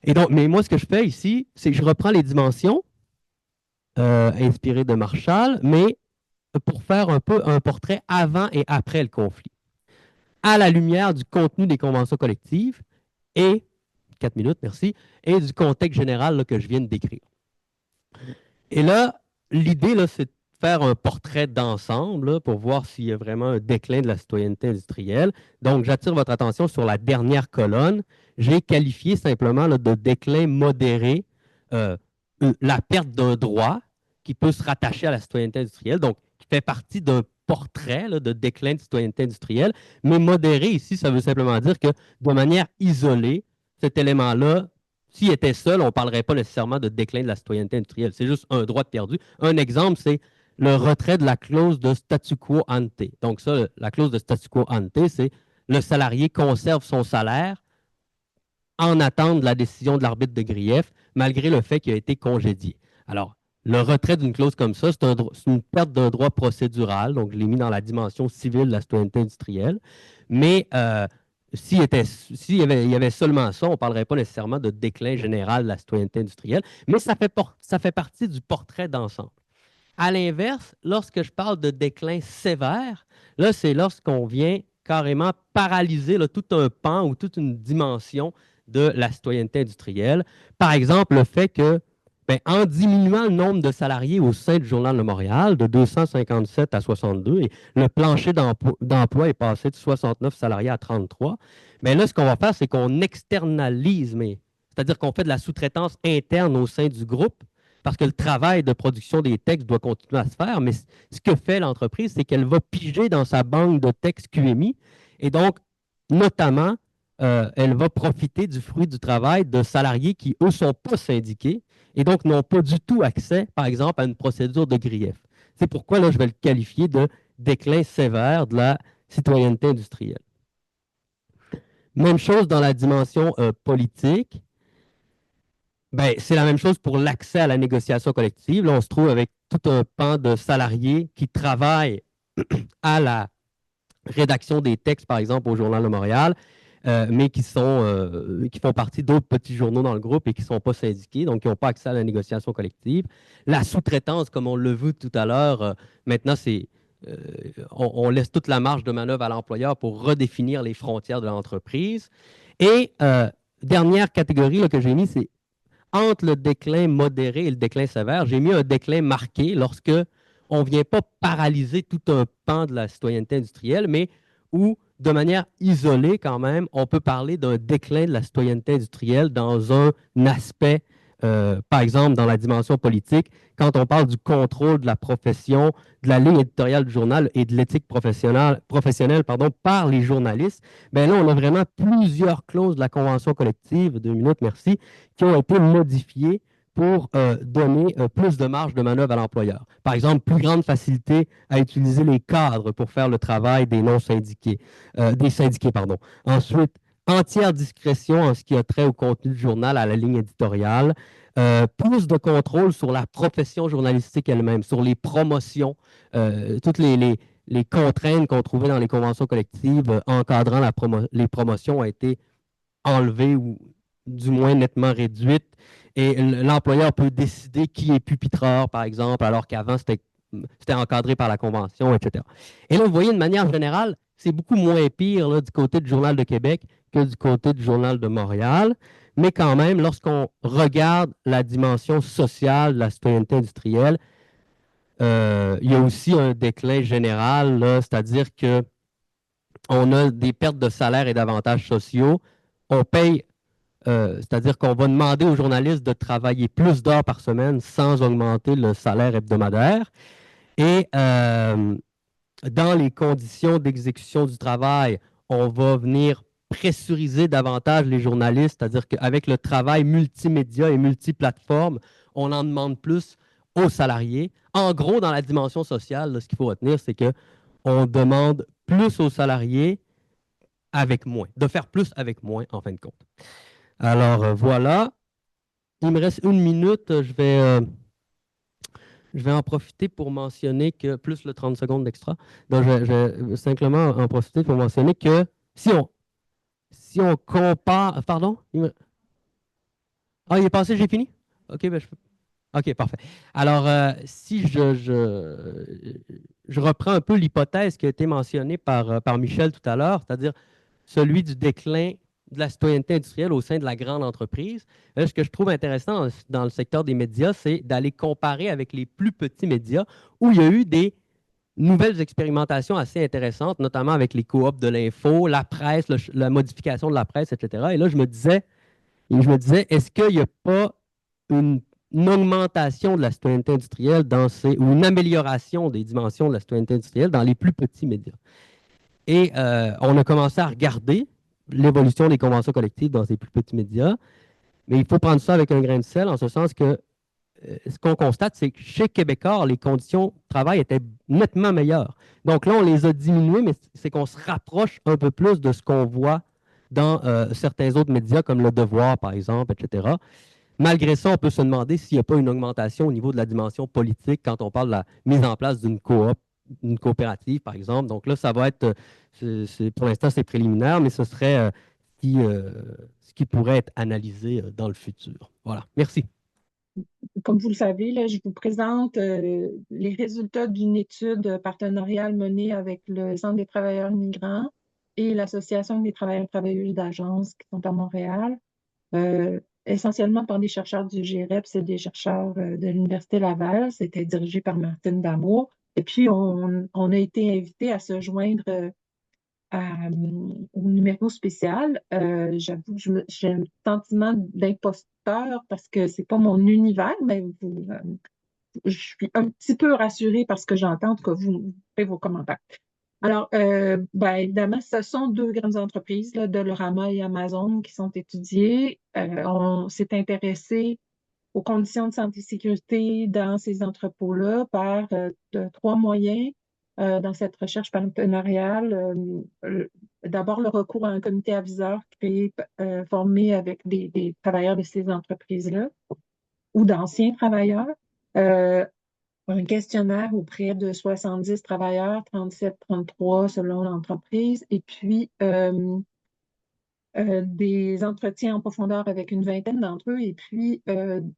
Et donc, mais moi, ce que je fais ici, c'est que je reprends les dimensions inspirées de Marshall, mais pour faire un peu un portrait avant et après le conflit, à la lumière du contenu des conventions collectives et, 4 minutes, merci, et du contexte général là, que je viens de décrire. Et là, l'idée, c'est de faire un portrait d'ensemble pour voir s'il y a vraiment un déclin de la citoyenneté industrielle. Donc, j'attire votre attention sur la dernière colonne. J'ai qualifié simplement là, de déclin modéré la perte d'un droit qui peut se rattacher à la citoyenneté industrielle, donc qui fait partie d'un portrait là, de déclin de citoyenneté industrielle. Mais modéré, ici, ça veut simplement dire que de manière isolée, cet élément-là, s'il était seul, on ne parlerait pas nécessairement de déclin de la citoyenneté industrielle. C'est juste un droit de perdu. Un exemple, c'est le retrait de la clause de statu quo ante. Donc ça, la clause de statu quo ante, c'est le salarié conserve son salaire en attente de la décision de l'arbitre de grief, malgré le fait qu'il a été congédié. Alors, le retrait d'une clause comme ça, c'est une perte d'un droit procédural. Donc, je l'ai mis dans la dimension civile de la citoyenneté industrielle. Mais s'il y avait seulement ça, on ne parlerait pas nécessairement de déclin général de la citoyenneté industrielle, mais ça fait partie du portrait d'ensemble. À l'inverse, lorsque je parle de déclin sévère, là, c'est lorsqu'on vient carrément paralyser là, tout un pan ou toute une dimension de la citoyenneté industrielle. Par exemple, le fait que Ben, en diminuant le nombre de salariés au sein du Journal de Montréal de 257 à 62, et le plancher d'emploi est passé de 69 salariés à 33, mais là, ce qu'on va faire, c'est qu'on externalise, c'est-à-dire qu'on fait de la sous-traitance interne au sein du groupe, parce que le travail de production des textes doit continuer à se faire, mais ce que fait l'entreprise, c'est qu'elle va piger dans sa banque de textes QMI, et donc, notamment, elle va profiter du fruit du travail de salariés qui, eux, ne sont pas syndiqués, et donc n'ont pas du tout accès, par exemple, à une procédure de grief. C'est pourquoi là, je vais le qualifier de déclin sévère de la citoyenneté industrielle. Même chose dans la dimension politique. Ben, c'est la même chose pour l'accès à la négociation collective. Là, on se trouve avec tout un pan de salariés qui travaillent à la rédaction des textes, par exemple, au Journal de Montréal, mais qui font partie d'autres petits journaux dans le groupe et qui ne sont pas syndiqués, donc qui n'ont pas accès à la négociation collective. La sous-traitance, comme on l'a vu tout à l'heure, maintenant, on laisse toute la marge de manœuvre à l'employeur pour redéfinir les frontières de l'entreprise. Et dernière catégorie là, que j'ai mis, c'est entre le déclin modéré et le déclin sévère. J'ai mis un déclin marqué lorsque on ne vient pas paralyser tout un pan de la citoyenneté industrielle, mais où, de manière isolée quand même, on peut parler d'un déclin de la citoyenneté industrielle dans un aspect, par exemple, dans la dimension politique, quand on parle du contrôle de la profession, de la ligne éditoriale du journal et de l'éthique professionnelle par les journalistes, bien là, on a vraiment plusieurs clauses de la convention collective, 2 minutes, merci, qui ont été modifiées pour donner plus de marge de manœuvre à l'employeur. Par exemple, plus grande facilité à utiliser les cadres pour faire le travail des non-syndiqués, des syndiqués, pardon. Ensuite, entière discrétion en ce qui a trait au contenu du journal, à la ligne éditoriale, plus de contrôle sur la profession journalistique elle-même, sur les promotions, toutes les contraintes qu'on trouvait dans les conventions collectives encadrant les promotions ont été enlevées ou du moins nettement réduites. Et l'employeur peut décider qui est pupitreur, par exemple, alors qu'avant, c'était encadré par la convention, etc. Et là, vous voyez, de manière générale, c'est beaucoup moins pire là, du côté du Journal de Québec que du côté du Journal de Montréal. Mais quand même, lorsqu'on regarde la dimension sociale de la citoyenneté industrielle, il y a aussi un déclin général, c'est-à-dire qu'on a des pertes de salaire et d'avantages sociaux. On paye, c'est-à-dire qu'on va demander aux journalistes de travailler plus d'heures par semaine sans augmenter le salaire hebdomadaire. Et dans les conditions d'exécution du travail, on va venir pressuriser davantage les journalistes, c'est-à-dire qu'avec le travail multimédia et multiplateforme, on en demande plus aux salariés. En gros, dans la dimension sociale, là, ce qu'il faut retenir, c'est qu'on demande plus aux salariés avec moins, de faire plus avec moins, en fin de compte. Alors, voilà. Il me reste 1 minute. Je vais en profiter pour mentionner que, plus le 30 secondes d'extra, donc je vais simplement en profiter pour mentionner que si on compare... Pardon? Ah, il est passé, j'ai fini? OK, ben OK, parfait. Alors, si je reprends un peu l'hypothèse qui a été mentionnée par Michel tout à l'heure, c'est-à-dire celui du déclin de la citoyenneté industrielle au sein de la grande entreprise. Là, ce que je trouve intéressant dans le secteur des médias, c'est d'aller comparer avec les plus petits médias où il y a eu des nouvelles expérimentations assez intéressantes, notamment avec les coops de l'info, la presse, la modification de la presse, etc. Et là, je me disais, est-ce qu'il n'y a pas une augmentation de la citoyenneté industrielle ou une amélioration des dimensions de la citoyenneté industrielle dans les plus petits médias? Et on a commencé à regarder l'évolution des conventions collectives dans ces plus petits médias, mais il faut prendre ça avec un grain de sel, en ce sens que ce qu'on constate, c'est que chez Québécois, les conditions de travail étaient nettement meilleures. Donc là, on les a diminuées, mais c'est qu'on se rapproche un peu plus de ce qu'on voit dans certains autres médias, comme Le Devoir, par exemple, etc. Malgré ça, on peut se demander s'il n'y a pas une augmentation au niveau de la dimension politique quand on parle de la mise en place d'une une coopérative, par exemple. Donc là, ça va être, pour l'instant, c'est préliminaire, mais ce serait ce qui pourrait être analysé dans le futur. Voilà. Merci. Comme vous le savez, là, je vous présente les résultats d'une étude partenariale menée avec le Centre des travailleurs immigrants et l'Association des travailleurs et travailleuses d'agence qui sont à Montréal. essentiellement par des chercheurs du GIREP, c'est des chercheurs de l'Université Laval. C'était dirigé par Martine Damour. Et puis, on a été invité à se joindre au numéro spécial. J'avoue que j'ai un sentiment d'imposteur parce que c'est pas mon univers, mais je suis un petit peu rassurée parce que j'entends que vous faites vos commentaires. Alors, ben, évidemment, ce sont deux grandes entreprises, là, Dolorama et Amazon, qui sont étudiées. On s'est intéressé aux conditions de santé et sécurité dans ces entrepôts-là par trois moyens dans cette recherche partenariale. D'abord, le recours à un comité aviseur créé, formé avec des travailleurs de ces entreprises-là ou d'anciens travailleurs. Un questionnaire auprès de 70 travailleurs, 37, 33 selon l'entreprise, et puis des entretiens en profondeur avec une vingtaine d'entre eux, et puis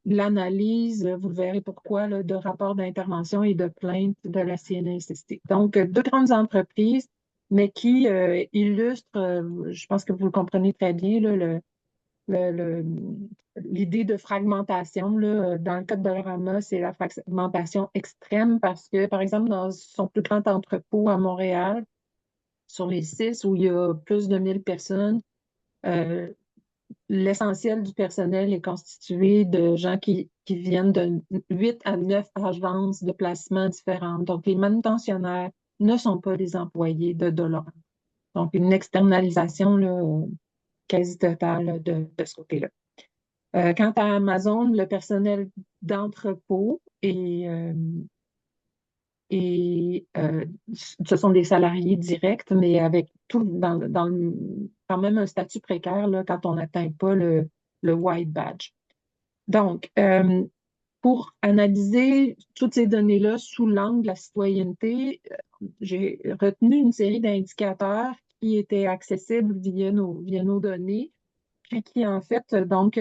l'analyse, vous verrez pourquoi, là, de rapports d'intervention et de plaintes de la CNSST. Donc, deux grandes entreprises, mais qui illustrent, je pense que vous le comprenez très bien, là, l'idée de fragmentation, là, dans le cas de Dollarama, c'est la fragmentation extrême parce que, par exemple, dans son plus grand entrepôt à Montréal, sur les 6 où il y a plus de 1000 personnes, l'essentiel du personnel est constitué de gens qui viennent de 8 à 9 agences de placement différentes. Donc, les manutentionnaires ne sont pas des employés de Dollarama. Donc, une externalisation là, quasi totale de ce côté-là. Quant à Amazon, le personnel d'entrepôt ce sont des salariés directs, mais avec tout quand même un statut précaire là, quand on n'atteint pas le white badge. Donc, pour analyser toutes ces données-là sous l'angle de la citoyenneté, j'ai retenu une série d'indicateurs qui étaient accessibles via nos données, puis qui, en fait, donc,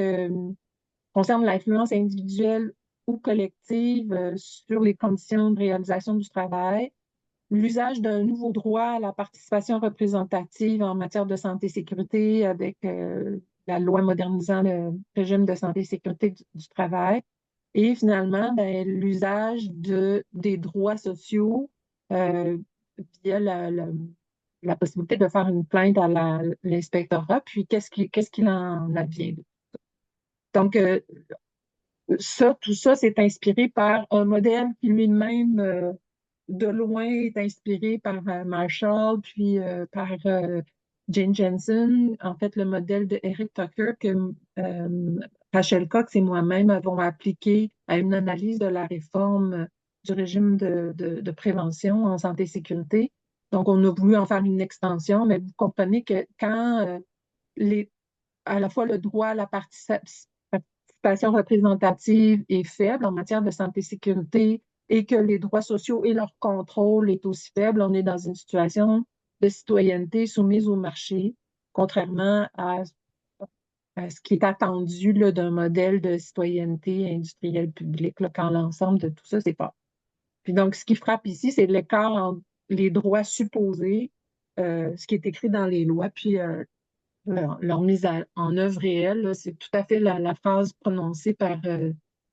concernent l'influence individuelle ou collective sur les conditions de réalisation du travail, l'usage d'un nouveau droit à la participation représentative en matière de santé et sécurité avec la loi modernisant le régime de santé et sécurité du travail, et finalement, ben, l'usage des droits sociaux via la possibilité de faire une plainte à l'inspectorat, puis qu'est-ce qu'il en advient. Donc, tout ça, c'est inspiré par un modèle qui lui-même, de loin, est inspiré par Marshall, puis par Jane Jensen. En fait, le modèle de Eric Tucker que Rachel Cox et moi-même avons appliqué à une analyse de la réforme du régime de prévention en santé et sécurité. Donc, on a voulu en faire une extension, mais vous comprenez que quand à la fois le droit à la participation représentative est faible en matière de santé et sécurité et que les droits sociaux et leur contrôle est aussi faible, on est dans une situation de citoyenneté soumise au marché, contrairement à ce qui est attendu d'un modèle de citoyenneté industrielle publique, là, quand l'ensemble de tout ça, c'est pas. Puis donc, ce qui frappe ici, c'est l'écart entre les droits supposés, ce qui est écrit dans les lois, puis leur mise en œuvre réelle. C'est tout à fait la phrase prononcée par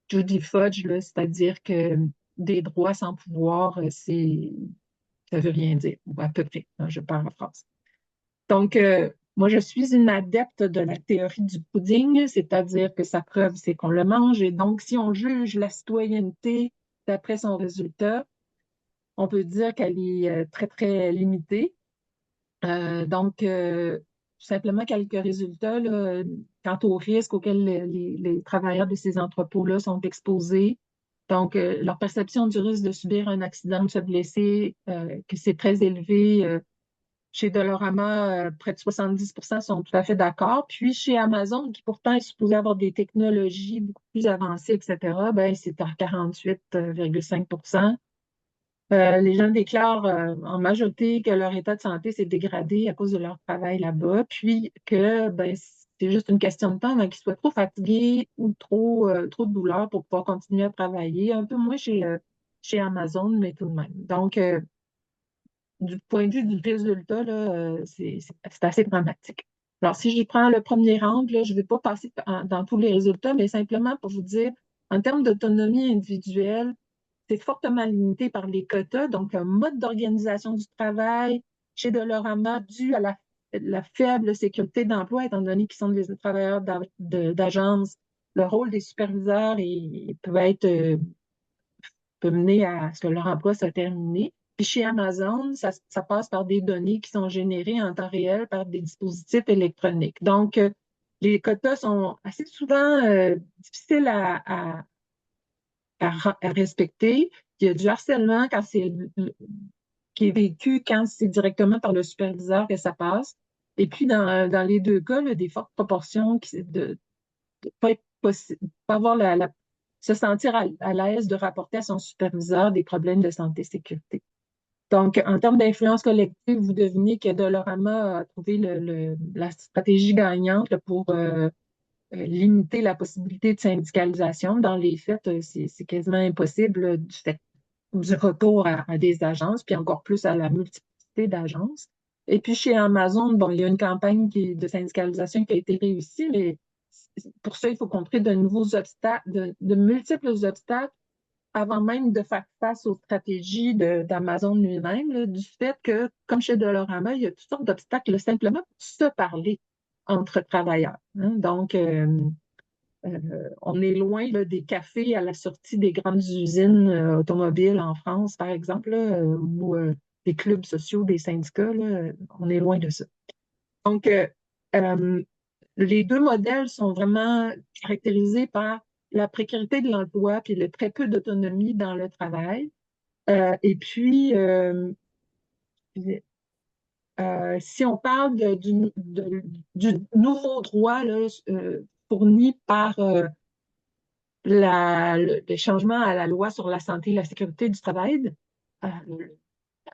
Judy Fudge, c'est-à-dire que des droits sans pouvoir, ça veut rien dire, ou à peu près, hein, je paraphrase. Donc, moi, je suis une adepte de la théorie du pudding, c'est-à-dire que sa preuve, c'est qu'on le mange. Et donc, si on juge la citoyenneté d'après son résultat, on peut dire qu'elle est très, très limitée. Donc, simplement quelques résultats là, quant aux risques auxquels les travailleurs de ces entrepôts-là sont exposés. Donc, leur perception du risque de subir un accident, de se blesser, que c'est très élevé. Chez Dollarama, près de 70% sont tout à fait d'accord. Puis chez Amazon, qui pourtant est supposé avoir des technologies beaucoup plus avancées, etc., ben, c'est à 48,5%. Les gens déclarent en majorité que leur état de santé s'est dégradé à cause de leur travail là-bas, puis que ben, c'est juste une question de temps avant qu'ils soient trop fatigués ou trop de douleur pour pouvoir continuer à travailler. Un peu moins chez Amazon, mais tout de même. Donc, du point de vue du résultat, là, c'est assez dramatique. Alors, si je prends le premier angle, là, je ne vais pas passer dans tous les résultats, mais simplement pour vous dire, en termes d'autonomie individuelle, c'est fortement limité par les quotas, donc un mode d'organisation du travail chez Dolorama dû à la faible sécurité d'emploi, étant donné qu'ils sont des travailleurs d'agence. Le rôle des superviseurs peut mener à ce que leur emploi soit terminé. Puis chez Amazon, ça passe par des données qui sont générées en temps réel par des dispositifs électroniques. Donc, les quotas sont assez souvent difficiles à respecter. Il y a du harcèlement qui est vécu quand c'est directement par le superviseur que ça passe. Et puis, dans les deux cas, là, des fortes proportions de pas être pas avoir se sentir à l'aise de rapporter à son superviseur des problèmes de santé et sécurité. Donc, en termes d'influence collective, vous devinez que Dolorama a trouvé la stratégie gagnante là, pour limiter la possibilité de syndicalisation. Dans les faits, c'est quasiment impossible là, du fait du retour à des agences, puis encore plus à la multiplicité d'agences. Et puis chez Amazon, bon, il y a une campagne de syndicalisation qui a été réussie, mais pour ça, il faut contrer de nouveaux obstacles, de multiples obstacles avant même de faire face aux stratégies d'Amazon lui-même, là, du fait que, comme chez Dolorama, il y a toutes sortes d'obstacles là, simplement pour se parler entre travailleurs. Hein. Donc, on est loin là, des cafés à la sortie des grandes usines automobiles en France, par exemple, là, ou des clubs sociaux, des syndicats. Là, on est loin de ça. Donc, euh, les deux modèles sont vraiment caractérisés par la précarité de l'emploi puis le très peu d'autonomie dans le travail. Et puis, si on parle du nouveau droit là, fourni par les changements à la loi sur la santé et la sécurité du travail, la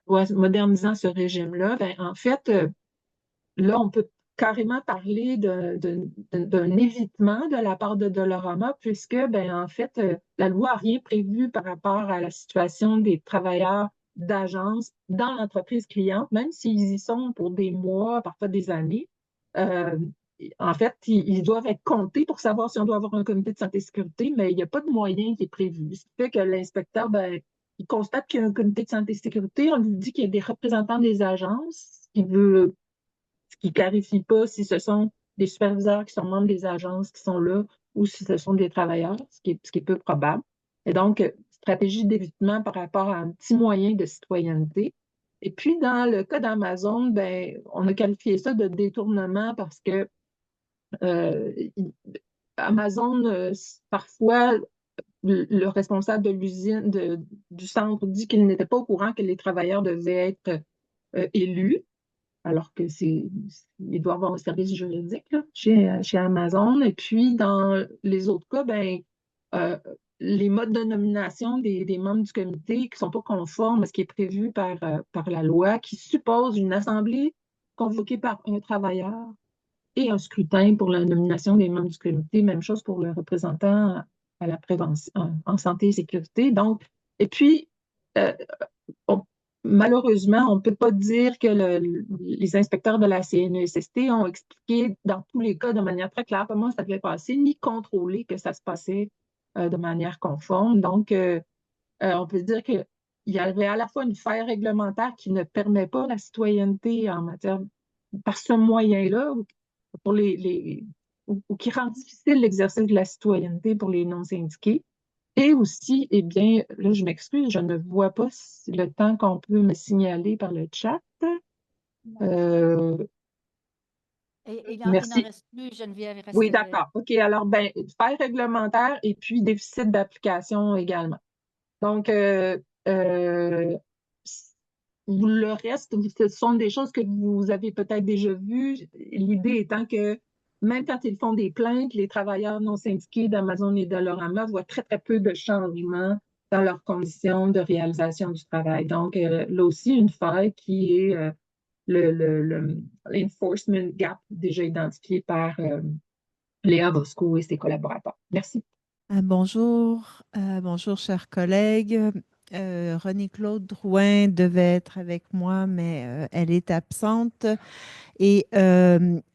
loi modernisant ce régime-là, ben, en fait, là, on peut carrément parler d'un évitement de la part de Dolorama, puisque, ben, en fait, la loi n'a rien prévu par rapport à la situation des travailleurs d'agence dans l'entreprise cliente, même s'ils y sont pour des mois, parfois des années. Euh, En fait, ils doivent être comptés pour savoir si on doit avoir un comité de santé et sécurité, mais il n'y a pas de moyen qui est prévu. Ce qui fait que l'inspecteur, ben, il constate qu'il y a un comité de santé et sécurité, on lui dit qu'il y a des représentants des agences, ce qui clarifie pas si ce sont des superviseurs qui sont membres des agences qui sont là ou si ce sont des travailleurs, ce qui est peu probable. Et donc, stratégie d'évitement par rapport à un petit moyen de citoyenneté. Et puis, dans le cas d'Amazon, ben, on a qualifié ça de détournement parce que euh, Amazon, parfois, le responsable de l'usine, du centre, dit qu'il n'était pas au courant que les travailleurs devaient être élus, alors que il doit avoir un service juridique là, chez Amazon. Et puis, dans les autres cas, ben, euh, les modes de nomination des membres du comité qui ne sont pas conformes à ce qui est prévu par la loi, qui suppose une assemblée convoquée par un travailleur et un scrutin pour la nomination des membres du comité. Même chose pour le représentant à la prévention, en santé et sécurité. Donc, et puis, euh, on- malheureusement, on ne peut pas dire que les inspecteurs de la CNESST ont expliqué dans tous les cas de manière très claire comment ça devait passer, ni contrôlé que ça se passait de manière conforme. Donc, on peut dire qu'il y avait à la fois une faille réglementaire qui ne permet pas la citoyenneté en matière, par ce moyen-là, pour ou qui rend difficile l'exercice de la citoyenneté pour les non-syndiqués. Et aussi, eh bien, là, je m'excuse, je ne vois pas le temps qu'on peut me signaler par le chat. Euh, Et il en merci. reste plus, Geneviève, il Oui, restait. d'accord. OK, alors, ben, faille réglementaire et puis déficit d'application également. Donc, euh, le reste, ce sont des choses que vous avez peut-être déjà vues. L'idée étant que même quand ils font des plaintes, les travailleurs non syndiqués d'Amazon et Dolorama voient très, très peu de changements dans leurs conditions de réalisation du travail. Donc, là aussi, une faille qui est l'enforcement gap déjà identifié par Léa Bosco et ses collaborateurs. Merci. Bonjour, bonjour chers collègues. Renée-Claude Drouin devait être avec moi, mais elle est absente. Et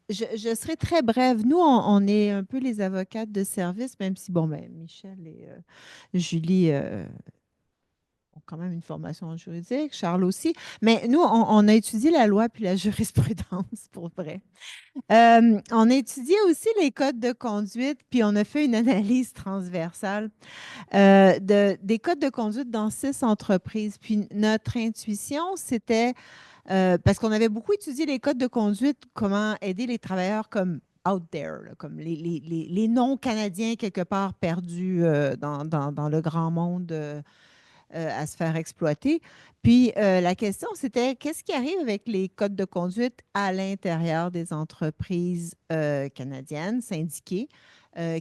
je serai très brève. Nous, on est un peu les avocates de service, même si, bon, ben, Michel et Julie ont quand même une formation juridique, Charles aussi. Mais nous, on a étudié la loi puis la jurisprudence, pour vrai. On a étudié aussi les codes de conduite, puis on a fait une analyse transversale des codes de conduite dans 6 entreprises. Puis notre intuition, c'était, parce qu'on avait beaucoup étudié les codes de conduite, comment aider les travailleurs comme out there, là, comme les non-Canadiens quelque part perdus dans le grand monde à se faire exploiter. Puis la question, c'était qu'est-ce qui arrive avec les codes de conduite à l'intérieur des entreprises canadiennes syndiquées?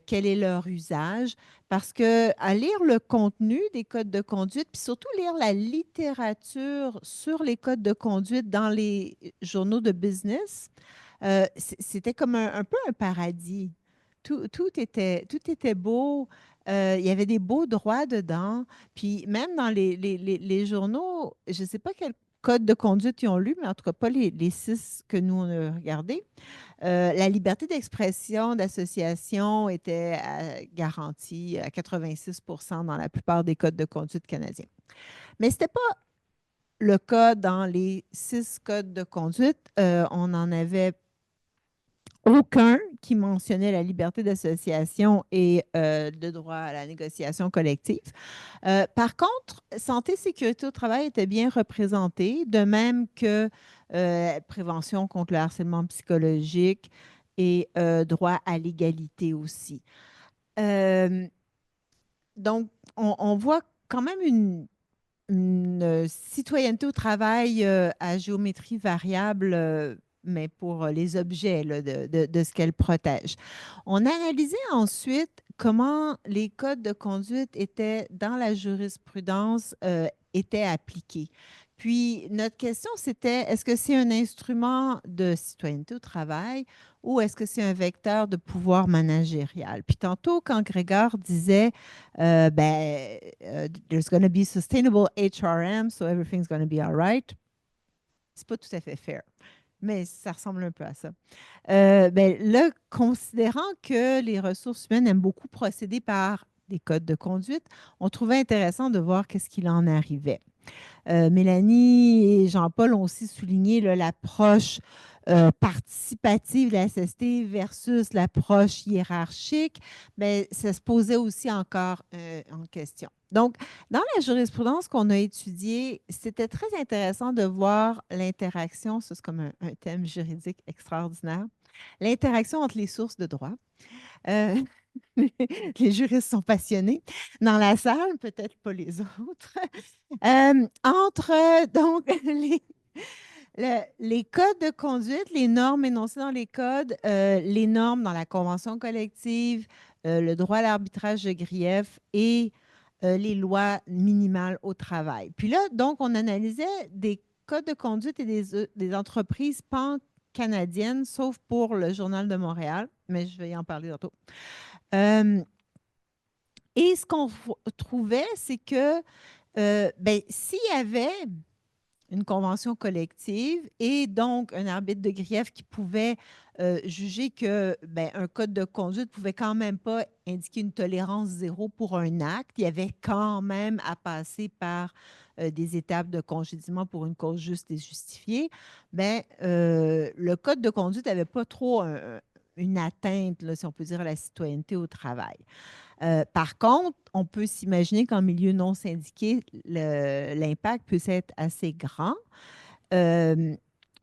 Quel est leur usage? Parce que à lire le contenu des codes de conduite, puis surtout lire la littérature sur les codes de conduite dans les journaux de business, c'était comme un peu un paradis. Tout était beau. Il y avait des beaux droits dedans. Puis même dans les journaux, je ne sais pas quel code de conduite ils ont lu, mais en tout cas pas les 6 que nous, on a regardés. La liberté d'expression, d'association était garantie à 86 dans la plupart des codes de conduite canadiens. Mais ce n'était pas le cas dans les 6 codes de conduite. On en avait aucun qui mentionnait la liberté d'association et le droit à la négociation collective. Par contre, santé et sécurité au travail était bien représentée, de même que prévention contre le harcèlement psychologique et droit à l'égalité aussi. Donc, on voit quand même une citoyenneté au travail à géométrie variable, mais pour les objets là, de ce qu'elle protège. On a analysé ensuite comment les codes de conduite étaient dans la jurisprudence, étaient appliqués. Puis notre question, c'était est-ce que c'est un instrument de citoyenneté au travail ou est-ce que c'est un vecteur de pouvoir managérial? Puis tantôt, quand Grégor disait there's going to be sustainable HRM, so everything's going to be all right. C'est pas tout à fait fair, mais ça ressemble un peu à ça. Là, considérant que les ressources humaines aiment beaucoup procéder par des codes de conduite, on trouvait intéressant de voir qu'est-ce qu'il en arrivait. Mélanie et Jean-Paul ont aussi souligné l'approche participative de la SST versus l'approche hiérarchique, mais ça se posait aussi encore en question. Donc, dans la jurisprudence qu'on a étudiée, c'était très intéressant de voir l'interaction, ça c'est comme un thème juridique extraordinaire, l'interaction entre les sources de droit. Les juristes sont passionnés dans la salle, peut-être pas les autres. Entre donc les codes de conduite, les normes énoncées dans les codes, les normes dans la convention collective, le droit à l'arbitrage de grief et les lois minimales au travail. Puis là, donc, on analysait des codes de conduite et des entreprises pan-canadiennes, sauf pour le Journal de Montréal, mais je vais y en parler tantôt. Et ce qu'on trouvait, c'est que s'il y avait une convention collective et donc un arbitre de grief qui pouvait juger que un code de conduite ne pouvait quand même pas indiquer une tolérance zéro pour un acte, il y avait quand même à passer par des étapes de congédiement pour une cause juste et justifiée, le code de conduite n'avait pas trop une atteinte, là, si on peut dire, à la citoyenneté au travail. Par contre, on peut s'imaginer qu'en milieu non syndiqué, l'impact peut être assez grand,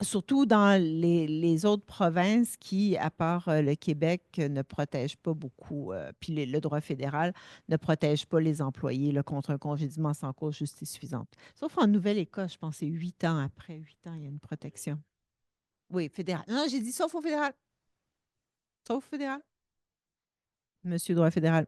surtout dans les autres provinces qui, à part le Québec, ne protègent pas beaucoup, puis le droit fédéral ne protège pas les employés là, contre un congédiement sans cause juste et suffisante. Sauf en Nouvelle-Écosse, je pense que c'est 8 ans après. 8 ans, il y a une protection. Oui, fédéral. Non, j'ai dit sauf au fédéral. Sauf au fédéral. Monsieur droit fédéral.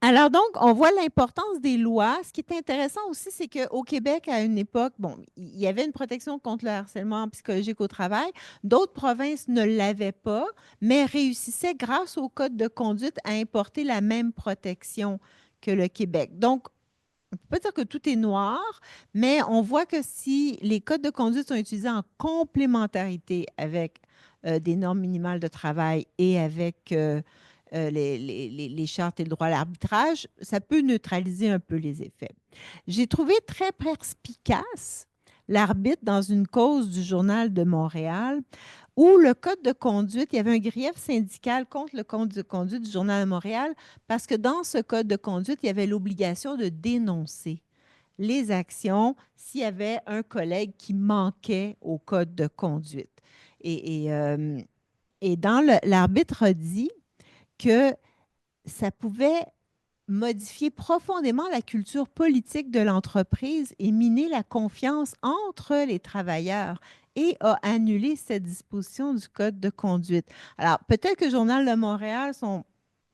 Alors donc, on voit l'importance des lois. Ce qui est intéressant aussi, c'est qu'au Québec, à une époque, bon, il y avait une protection contre le harcèlement psychologique au travail. D'autres provinces ne l'avaient pas, mais réussissaient, grâce au code de conduite, à importer la même protection que le Québec. Donc, on ne peut pas dire que tout est noir, mais on voit que si les codes de conduite sont utilisés en complémentarité avec des normes minimales de travail et avec les chartes et le droit à l'arbitrage, ça peut neutraliser un peu les effets. J'ai trouvé très perspicace l'arbitre dans une cause du Journal de Montréal où le code de conduite, il y avait un grief syndical contre le code de conduite du Journal de Montréal parce que dans ce code de conduite, il y avait l'obligation de dénoncer les actions s'il y avait un collègue qui manquait au code de conduite. Et dans l'arbitre a dit que ça pouvait modifier profondément la culture politique de l'entreprise et miner la confiance entre les travailleurs et a annulé cette disposition du code de conduite. Alors, peut-être que le Journal de Montréal ne sont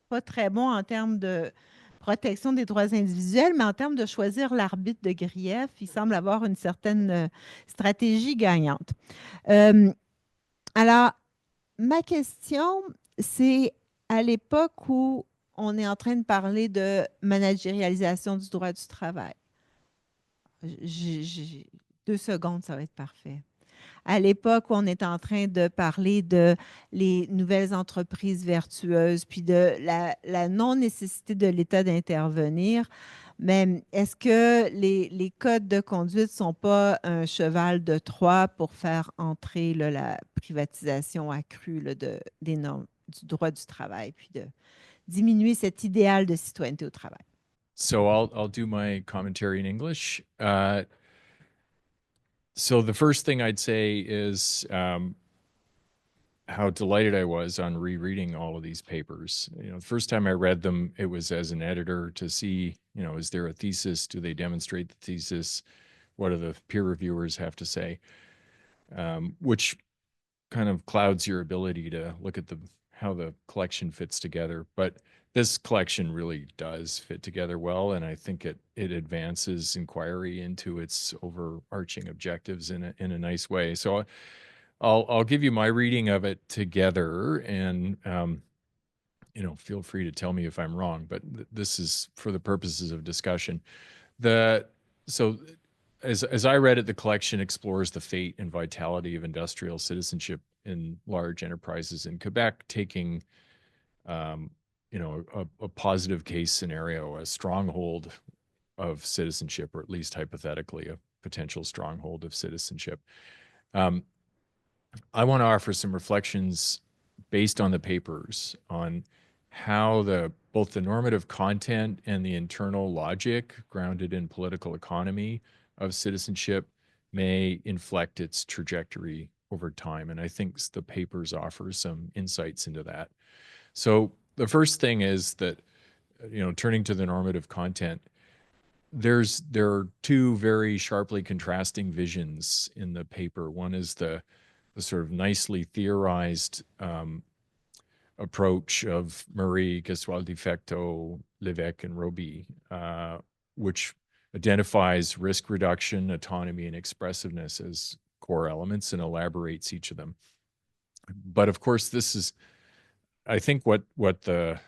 pas très bons en termes de protection des droits individuels, mais en termes de choisir l'arbitre de grief, il semble avoir une certaine stratégie gagnante. Alors, ma question, c'est à l'époque où on est en train de parler de managérialisation du droit du travail. 2 secondes, ça va être parfait. À l'époque où on est en train de parler de les nouvelles entreprises vertueuses, puis de la non-nécessité de l'État d'intervenir, mais est-ce que les codes de conduite ne sont pas un cheval de Troie pour faire entrer là, la privatisation accrue là, des normes du droit du travail, puis de diminuer cet idéal de citoyenneté au travail? So I'll do my commentary in English. So the first thing I'd say is how delighted I was on rereading all of these papers. You know, the first time I read them, it was as an editor to see, you know, is there a thesis? Do they demonstrate the thesis? What do the peer reviewers have to say? Which kind of clouds your ability to look at how the collection fits together. But this collection really does fit together well, and I think it advances inquiry into its overarching objectives in a nice way. So I'll give you my reading of it together, and you know, feel free to tell me if I'm wrong, but this is for the purposes of discussion. So as I read it, the collection explores the fate and vitality of industrial citizenship in large enterprises in Quebec, taking you know, a positive case scenario, a stronghold of citizenship, or at least hypothetically a potential stronghold of citizenship. I want to offer some reflections based on the papers on how both the normative content and the internal logic grounded in political economy of citizenship may inflect its trajectory over time. And I think the papers offer some insights into that. So the first thing is that, you know, turning to the normative content, there are two very sharply contrasting visions in the paper. One is the sort of nicely theorized approach of Murray, Gesualdi-Fecteau, Lévesque, and Roby, which identifies risk reduction, autonomy, and expressiveness as core elements and elaborates each of them. But of course, this is, I think, what the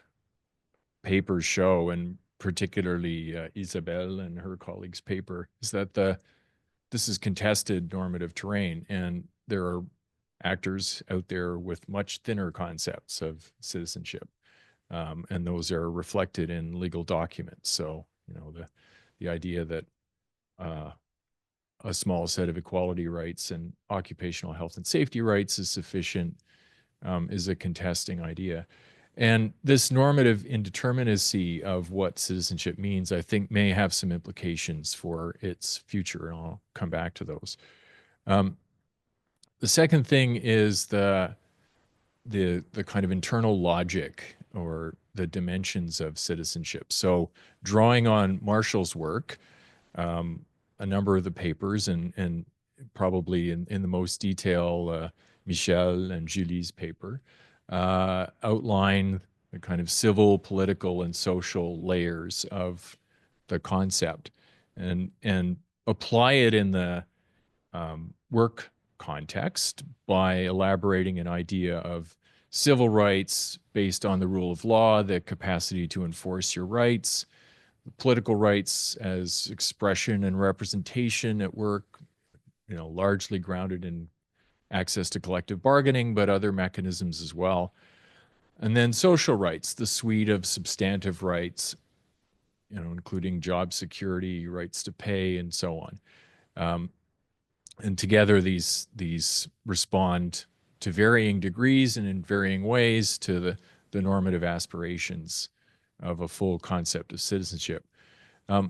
papers show, and particularly Isabelle and her colleagues' paper, is that this is contested normative terrain, and there are actors out there with much thinner concepts of citizenship, and those are reflected in legal documents. So, you know, the idea that a small set of equality rights and occupational health and safety rights is sufficient is a contesting idea. And this normative indeterminacy of what citizenship means, I think, may have some implications for its future, and I'll come back to those. The second thing is the kind of internal logic or the dimensions of citizenship. So drawing on Marshall's work, a number of the papers, and probably in the most detail, Michel and Julie's paper, outline the kind of civil, political, and social layers of the concept, and apply it in the work context by elaborating an idea of civil rights based on the rule of law, the capacity to enforce your rights, political rights as expression and representation at work, largely grounded in access to collective bargaining, but other mechanisms as well. And then social rights, the suite of substantive rights, including job security, rights to pay, and so on. And together, these respond to varying degrees and in varying ways to the normative aspirations of a full concept of citizenship.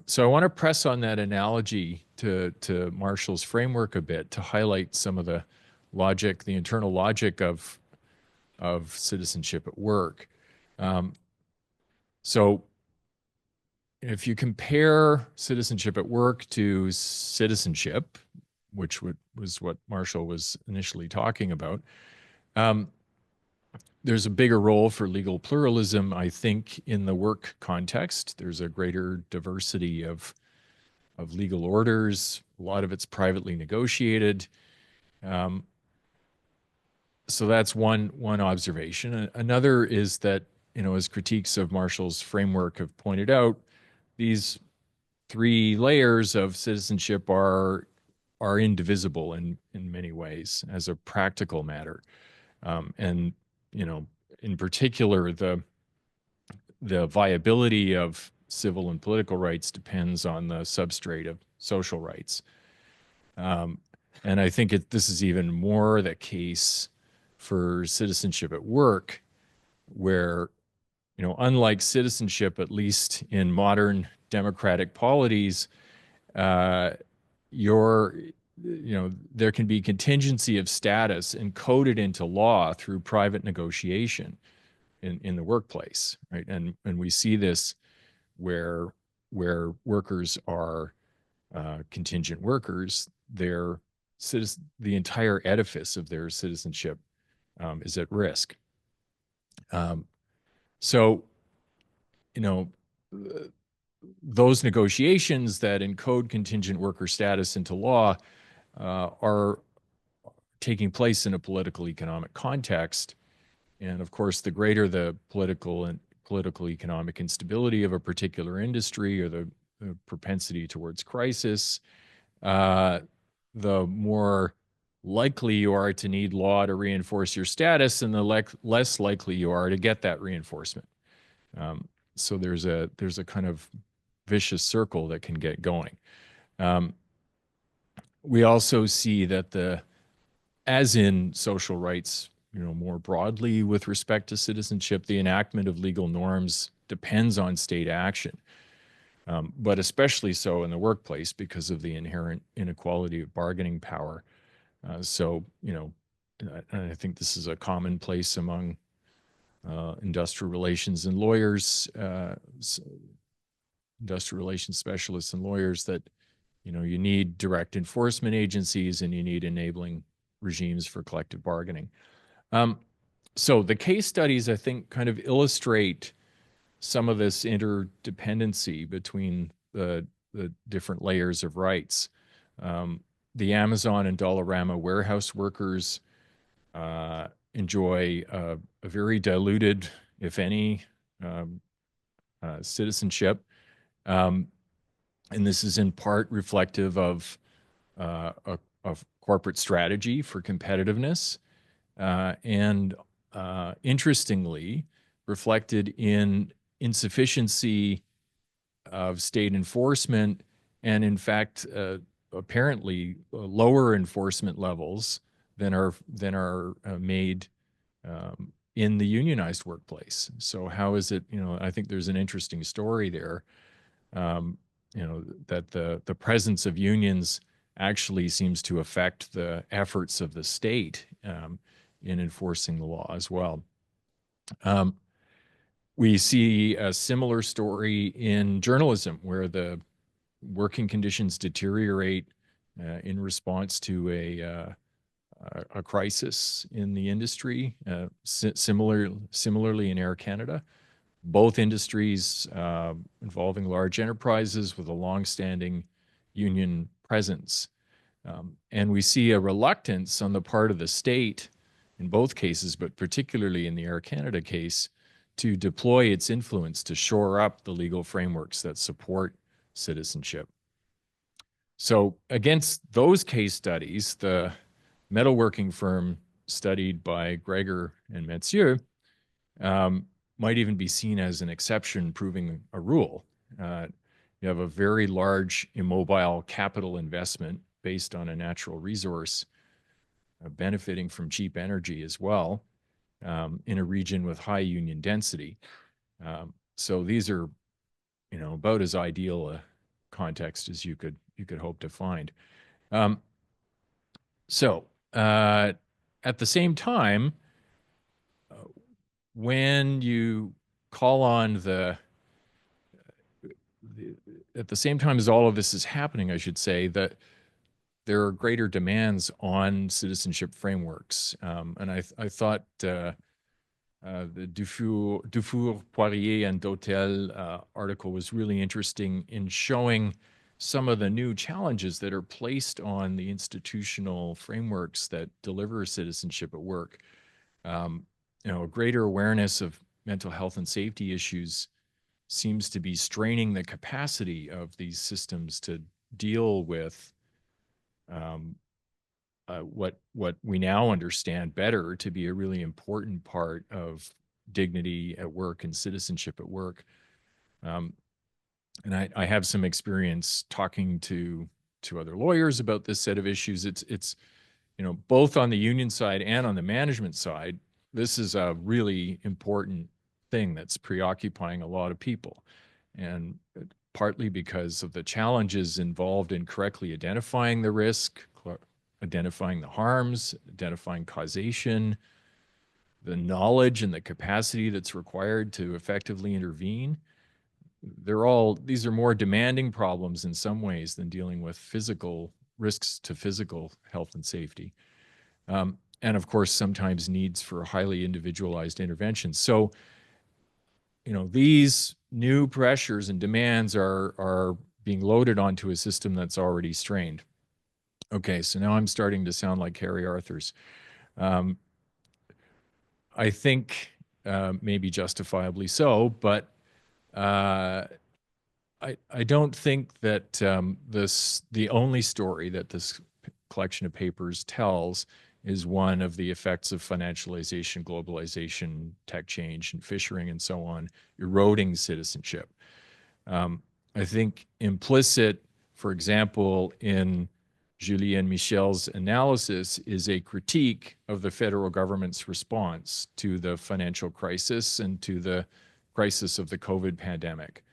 So I want to press on that analogy to Marshall's framework a bit to highlight some of the logic, the internal logic of citizenship at work. So if you compare citizenship at work to citizenship, which was what Marshall was initially talking about, there's a bigger role for legal pluralism, I think, in the work context. There's a greater diversity of legal orders. A lot of it's privately negotiated. So that's one observation. Another is that, as critiques of Marshall's framework have pointed out, these three layers of citizenship are indivisible in many ways as a practical matter. And in particular, the viability of civil and political rights depends on the substrate of social rights. And I think this is even more the case for citizenship at work, where, unlike citizenship, at least in modern democratic polities, there can be contingency of status encoded into law through private negotiation in the workplace, right? And we see this where workers are contingent workers, the entire edifice of their citizenship is at risk. So, those negotiations that encode contingent worker status into law are taking place in a political economic context. And of course, the greater the political economic instability of a particular industry or the propensity towards crisis, the more likely you are to need law to reinforce your status, and the less likely you are to get that reinforcement. So there's a kind of vicious circle that can get going. We also see that as in social rights, more broadly with respect to citizenship, the enactment of legal norms depends on state action, but especially so in the workplace because of the inherent inequality of bargaining power. So, I think this is a commonplace among industrial relations and lawyers, industrial relations specialists and lawyers, that, you need direct enforcement agencies and you need enabling regimes for collective bargaining. So the case studies, I think, kind of illustrate some of this interdependency between the different layers of rights. The Amazon and Dollarama warehouse workers enjoy a very diluted, if any, citizenship. And this is in part reflective of corporate strategy for competitiveness, and interestingly, reflected in insufficiency of state enforcement, and in fact, apparently lower enforcement levels than are made in the unionized workplace. So how is it? I think there's an interesting story there. That the presence of unions actually seems to affect the efforts of the state in enforcing the law as well. We see a similar story in journalism, where the working conditions deteriorate in response to a crisis in the industry. Similarly in Air Canada, both industries involving large enterprises with a long-standing union presence. And we see a reluctance on the part of the state in both cases, but particularly in the Air Canada case, to deploy its influence to shore up the legal frameworks that support citizenship. So against those case studies, the metalworking firm studied by Greger and Mathieu might even be seen as an exception proving a rule. You have a very large immobile capital investment based on a natural resource benefiting from cheap energy as well in a region with high union density. So these are, about as ideal a context as you could hope to find. At the same time, when you call on at the same time as all of this is happening, I should say, that there are greater demands on citizenship frameworks. And I thought the Dufour, Poirier, and Dautel article was really interesting in showing some of the new challenges that are placed on the institutional frameworks that deliver citizenship at work. A greater awareness of mental health and safety issues seems to be straining the capacity of these systems to deal with what we now understand better to be a really important part of dignity at work and citizenship at work. And I have some experience talking to other lawyers about this set of issues. It's both on the union side and on the management side, this is a really important thing that's preoccupying a lot of people. And partly because of the challenges involved in correctly identifying the risk, identifying the harms, identifying causation, the knowledge and the capacity that's required to effectively intervene. These are more demanding problems in some ways than dealing with physical risks to physical health and safety. And of course, sometimes needs for highly individualized interventions. So, these new pressures and demands are being loaded onto a system that's already strained. Okay, so now I'm starting to sound like Harry Arthurs. I think maybe justifiably so, but I don't think that the only story that this collection of papers tells is one of the effects of financialization, globalization, tech change, and fishing and so on, eroding citizenship. I think implicit, for example, in Julie and Michel's analysis is a critique of the federal government's response to the financial crisis and to the crisis of the COVID pandemic.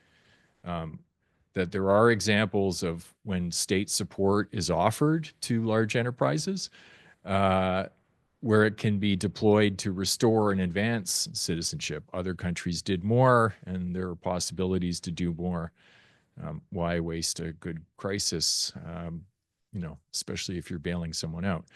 That there are examples of when state support is offered to large enterprises, where it can be deployed to restore and advance citizenship. Other countries did more, and there are possibilities to do more. Why waste a good crisis, especially if you're bailing someone out?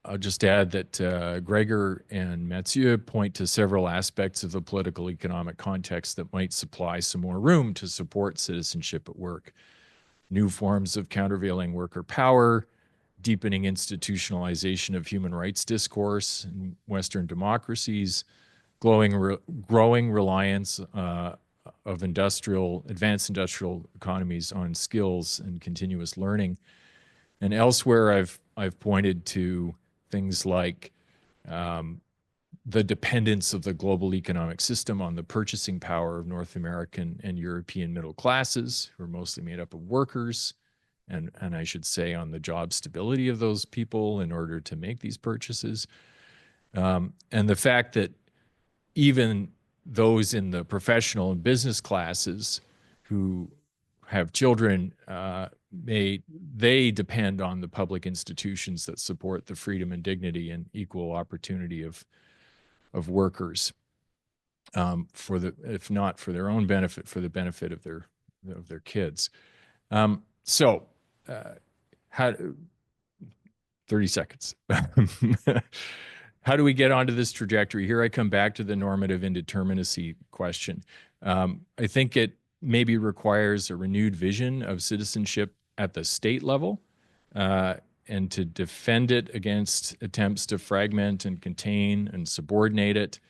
I'll just add that Greger and Mathieu point to several aspects of the political economic context that might supply some more room to support citizenship at work. New forms of countervailing worker power, deepening institutionalization of human rights discourse in Western democracies, growing reliance of advanced industrial economies on skills and continuous learning. And elsewhere, I've pointed to things like the dependence of the global economic system on the purchasing power of North American and European middle classes, who are mostly made up of workers, and I should say on the job stability of those people in order to make these purchases. And the fact that even those in the professional and business classes who have children, they depend on the public institutions that support the freedom and dignity and equal opportunity of workers, if not for their own benefit, for the benefit of their kids. 30 seconds. How do we get onto this trajectory? Here I come back to the normative indeterminacy question. I think it maybe requires a renewed vision of citizenship at the state level. and to defend it against attempts to fragment and contain and subordinate it.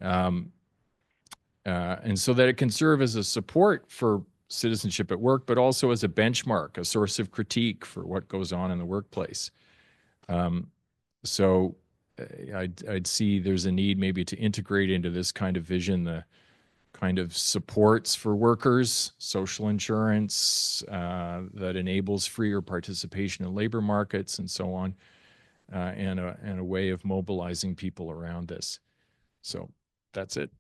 And so that it can serve as a support for citizenship at work, but also as a benchmark, a source of critique for what goes on in the workplace. So I'd see there's a need maybe to integrate into this kind of vision the kind of supports for workers, social insurance that enables freer participation in labor markets and so on, and a way of mobilizing people around this. So that's it.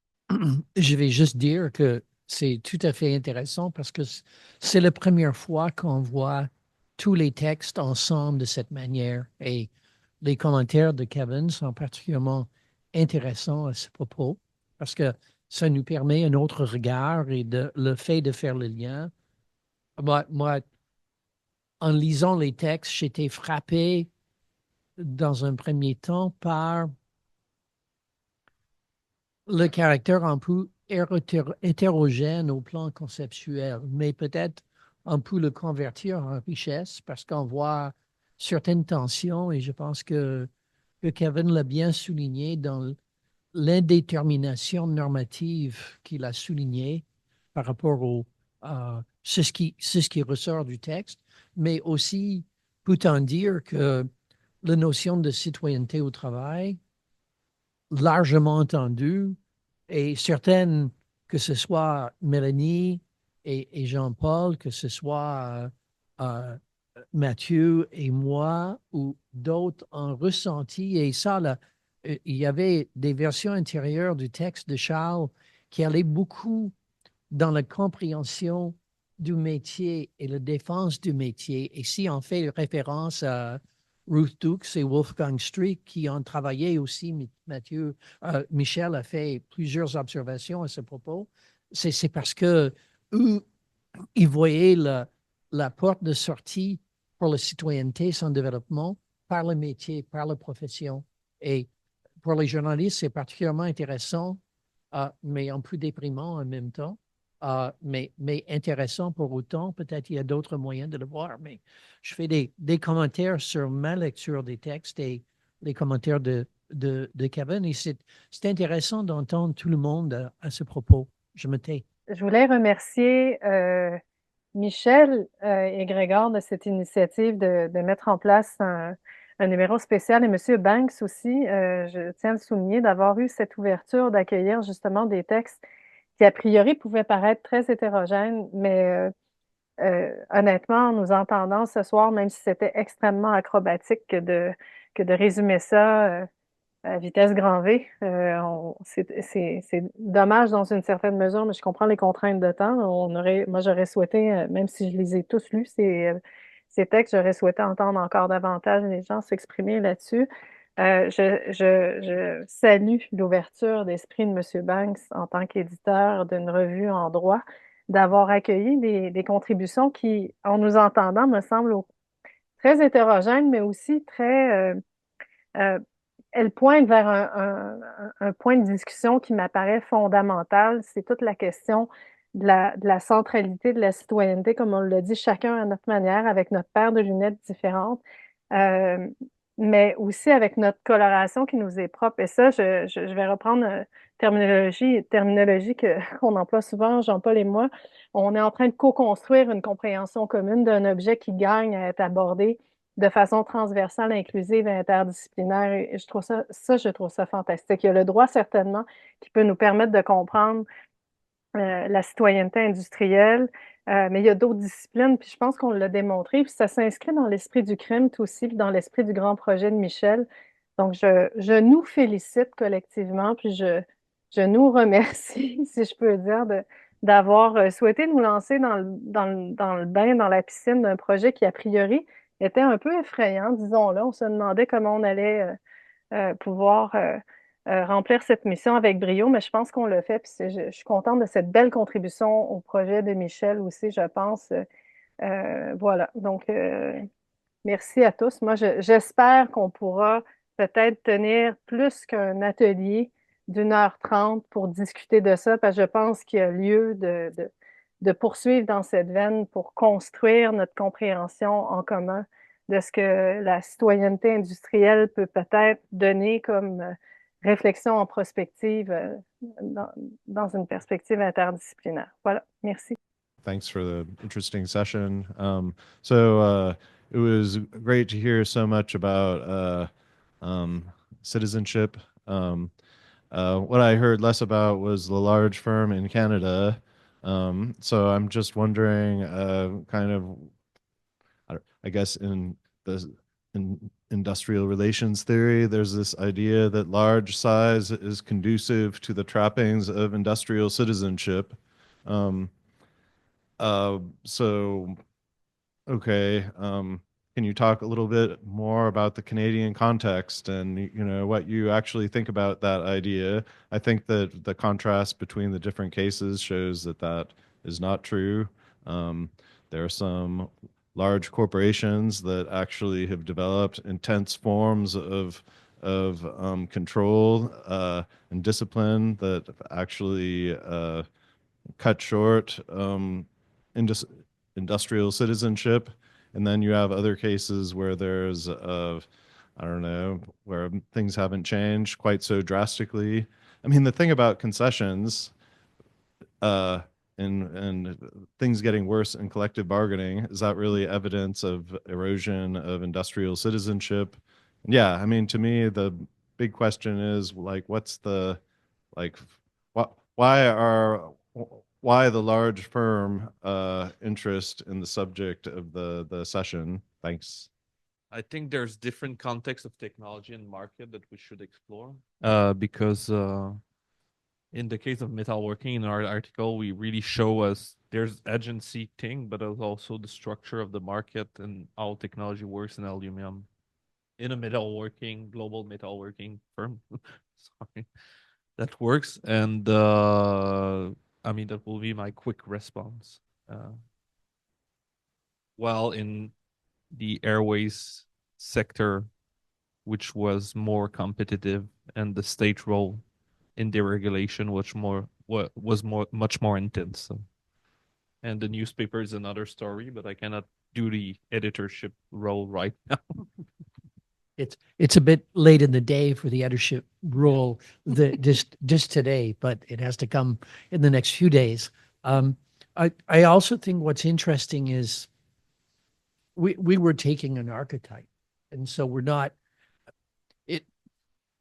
Je vais juste dire que c'est tout à fait intéressant parce que c'est la première fois qu'on voit tous les textes ensemble de cette manière et les commentaires de Kevin sont particulièrement intéressants à ce propos parce que ça nous permet un autre regard et le fait de faire le lien. Moi, en lisant les textes, j'étais frappé dans un premier temps par le caractère un peu hétérogène au plan conceptuel, mais peut-être on peut le convertir en richesse parce qu'on voit certaines tensions et je pense que Kevin l'a bien souligné dans l'indétermination normative qu'il a souligné par rapport au c'est ce qui ressort du texte, mais aussi peut-on dire que la notion de citoyenneté au travail, largement entendue, et certaines, que ce soit Mélanie et Jean-Paul, que ce soit Mathieu et moi ou d'autres ont ressenti, et ça, là, il y avait des versions intérieures du texte de Charles qui allaient beaucoup dans la compréhension du métier et la défense du métier. Et si on fait référence à Ruth Dukes et Wolfgang Streeck qui ont travaillé aussi, Michel a fait plusieurs observations à ce propos, c'est parce que eux, ils voyaient la porte de sortie pour la citoyenneté, son développement, par le métier, par la profession. Et pour les journalistes, c'est particulièrement intéressant, mais un peu déprimant en même temps. Mais intéressant pour autant. Peut-être il y a d'autres moyens de le voir, mais je fais des commentaires sur ma lecture des textes et les commentaires de Kevin. Et c'est intéressant d'entendre tout le monde à ce propos. Je me tais. Je voulais remercier Michel et Grégoire de cette initiative de mettre en place un numéro spécial et M. Banks aussi, je tiens à le souligner, d'avoir eu cette ouverture d'accueillir justement des textes qui a priori pouvaient paraître très hétérogènes, mais honnêtement, en nous entendant ce soir, même si c'était extrêmement acrobatique que de résumer ça à vitesse grand V, c'est dommage dans une certaine mesure, mais je comprends les contraintes de temps. Moi, j'aurais souhaité, même si je les ai tous lus, ces textes, j'aurais souhaité entendre encore davantage les gens s'exprimer là-dessus. Je salue l'ouverture d'esprit de M. Banks en tant qu'éditeur d'une revue en droit, d'avoir accueilli des contributions qui, en nous entendant, me semblent très hétérogènes, mais aussi très... elles pointent vers un point de discussion qui m'apparaît fondamental. C'est toute la question de la centralité de la citoyenneté, comme on l'a dit, chacun à notre manière, avec notre paire de lunettes différentes. Mais aussi avec notre coloration qui nous est propre. Et ça, je vais reprendre terminologie qu'on emploie souvent, Jean-Paul et moi. On est en train de co-construire une compréhension commune d'un objet qui gagne à être abordé de façon transversale, inclusive et interdisciplinaire. Et je trouve ça fantastique. Il y a le droit, certainement, qui peut nous permettre de comprendre la citoyenneté industrielle, mais il y a d'autres disciplines, puis je pense qu'on l'a démontré, puis ça s'inscrit dans l'esprit du crime, tout aussi, puis dans l'esprit du grand projet de Michel. Donc, je nous félicite collectivement, puis je nous remercie, si je peux dire, d'avoir souhaité nous lancer dans le bain, dans la piscine d'un projet qui, a priori, était un peu effrayant, disons-le. On se demandait comment on allait pouvoir remplir cette mission avec brio, mais je pense qu'on l'a fait. Puis je suis contente de cette belle contribution au projet de Michel aussi, je pense. Voilà. Donc, merci à tous. Moi, j'espère qu'on pourra peut-être tenir plus qu'un atelier d'1h30 pour discuter de ça, parce que je pense qu'il y a lieu de poursuivre dans cette veine pour construire notre compréhension en commun de ce que la citoyenneté industrielle peut peut-être donner comme réflexion en prospective dans une perspective interdisciplinaire. Voilà, merci. Thanks for the interesting session. It was great to hear so much about citizenship. What I heard less about was the large firm in Canada. So I'm just wondering, kind of, I guess in industrial relations theory, there's this idea that large size is conducive to the trappings of industrial citizenship. Okay, can you talk a little bit more about the Canadian context and what you actually think about that idea? I think that the contrast between the different cases shows that that is not true. There are some large corporations that actually have developed intense forms of control and discipline that actually cut short industrial citizenship. And then you have other cases where there's, I don't know, where things haven't changed quite so drastically. I mean, the thing about concessions and things getting worse in collective bargaining, is that really evidence of erosion of industrial citizenship? Yeah, I mean, to me, the big question is like, what's the, like, why the large firm interest in the subject of the session? Thanks. I think there's different contexts of technology and market that we should explore because in the case of metalworking in our article, we really show us there's agency thing, but there's also the structure of the market and how technology works in aluminum in a metalworking, global metalworking firm. Sorry, that works. And I mean, that will be my quick response. While in the airways sector, which was more competitive, and the state role in deregulation was much more intense. So. And the newspaper is another story, but I cannot do the editorship role right now. It's a bit late in the day for the editorship role just today, but it has to come in the next few days. I also think what's interesting is we were taking an archetype, and so we're not it,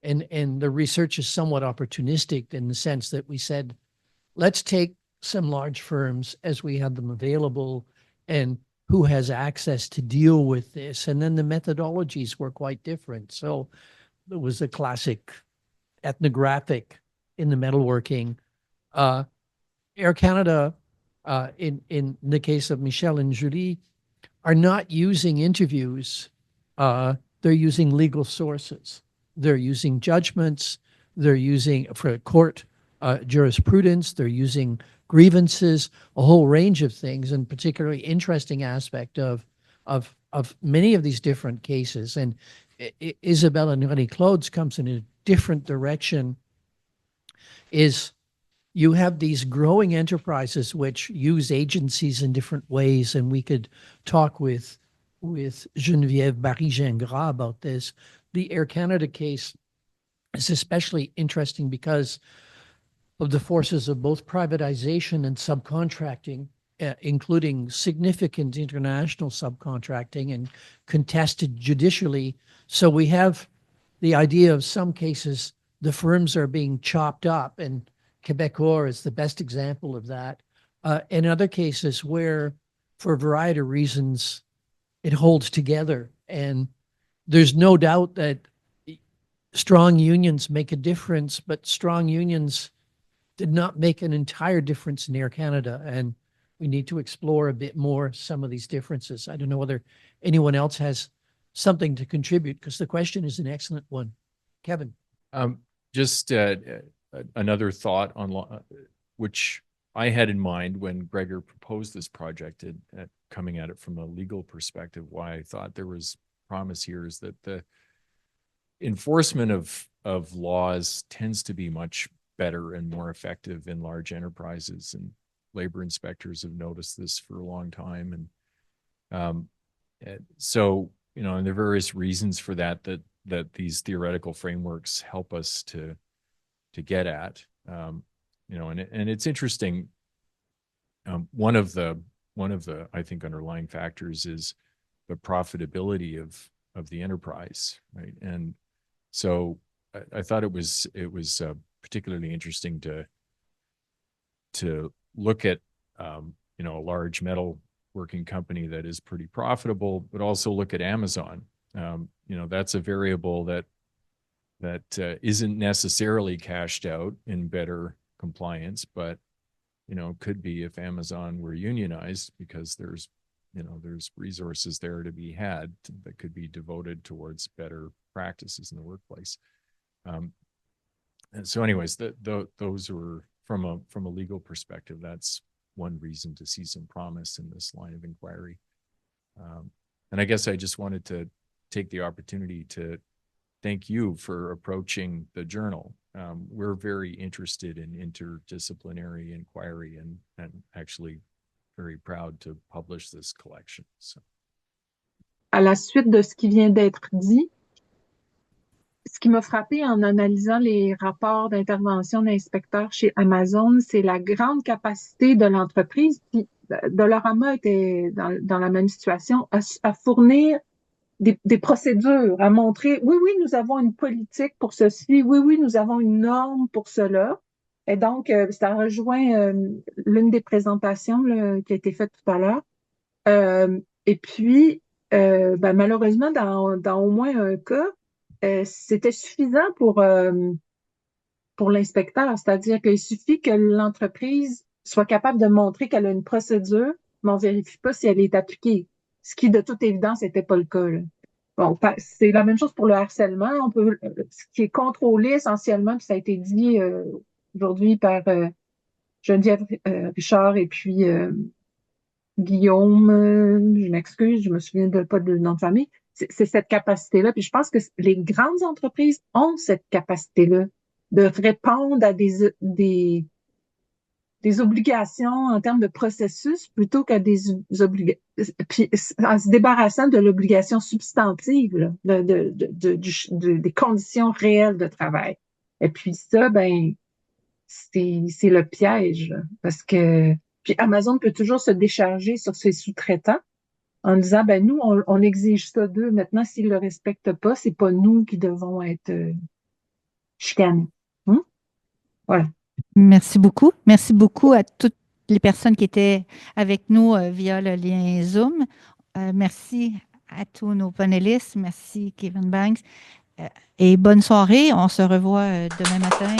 and the research is somewhat opportunistic in the sense that we said, let's take some large firms as we have them available and who has access to deal with this. And then the methodologies were quite different. So there was a classic ethnographic in the metalworking. Air Canada, in the case of Michel and Julie, are not using interviews. They're using legal sources. They're using judgments. They're using, for court jurisprudence, they're using grievances, a whole range of things, and particularly interesting aspect of many of these different cases. And Isabelle and René-Claude's comes in a different direction, is you have these growing enterprises which use agencies in different ways, and we could talk with Geneviève Barry-Gingras about this. The Air Canada case is especially interesting because of the forces of both privatization and subcontracting, including significant international subcontracting and contested judicially. So we have the idea of some cases, the firms are being chopped up, and Quebecor is the best example of that. In other cases where, for a variety of reasons, it holds together. And there's no doubt that strong unions make a difference, but strong unions did not make an entire difference in Air Canada, and we need to explore a bit more some of these differences. I don't know whether anyone else has something to contribute, because the question is an excellent one. Kevin. Just another thought on which I had in mind when Gregor proposed this project, coming at it from a legal perspective. Why I thought there was promise here is that the enforcement of laws tends to be much better and more effective in large enterprises, and labor inspectors have noticed this for a long time. And so and there are various reasons for that these theoretical frameworks help us to get at. And it's interesting. One of the I think underlying factors is the profitability of the enterprise, right? And so I thought it was particularly interesting to look at a large metalworking company that is pretty profitable, but also look at Amazon. That's a variable that isn't necessarily cashed out in better compliance, but could be if Amazon were unionized, because there's resources there to be had that could be devoted towards better practices in the workplace. And so anyways, those were from a legal perspective, that's one reason to see some promise in this line of inquiry. And I guess I just wanted to take the opportunity to thank you for approaching the journal. We're very interested in interdisciplinary inquiry and actually very proud to publish this collection. So. À la suite de ce qui vient d'être dit, ce qui m'a frappé en analysant les rapports d'intervention d'inspecteurs chez Amazon, c'est la grande capacité de l'entreprise. Puis Dollarama était dans la même situation, à fournir des procédures, à montrer, oui, nous avons une politique pour ceci, oui, nous avons une norme pour cela. Et donc, ça rejoint l'une des présentations qui a été faite tout à l'heure. Et puis, malheureusement, dans au moins un cas, c'était suffisant pour l'inspecteur, c'est-à-dire qu'il suffit que l'entreprise soit capable de montrer qu'elle a une procédure, mais on ne vérifie pas si elle est appliquée, ce qui, de toute évidence, n'était pas le cas. Là. Bon, c'est la même chose pour le harcèlement. Ce qui est contrôlé essentiellement, puis ça a été dit aujourd'hui par Geneviève Richard et puis Guillaume, je m'excuse, je me souviens pas du nom de famille. C'est cette capacité-là. Puis je pense que les grandes entreprises ont cette capacité-là de répondre à des obligations en termes de processus plutôt qu'à des obligations, puis en se débarrassant de l'obligation substantive là, des conditions réelles de travail. Et puis ça, c'est le piège, là, parce que puis Amazon peut toujours se décharger sur ses sous-traitants en disant, nous, on exige ça d'eux. Maintenant, s'ils le respectent pas, c'est pas nous qui devons être chicanés. Voilà. Merci beaucoup. Merci beaucoup à toutes les personnes qui étaient avec nous via le lien Zoom. Merci à tous nos panélistes. Merci, Kevin Banks. Et bonne soirée. On se revoit demain matin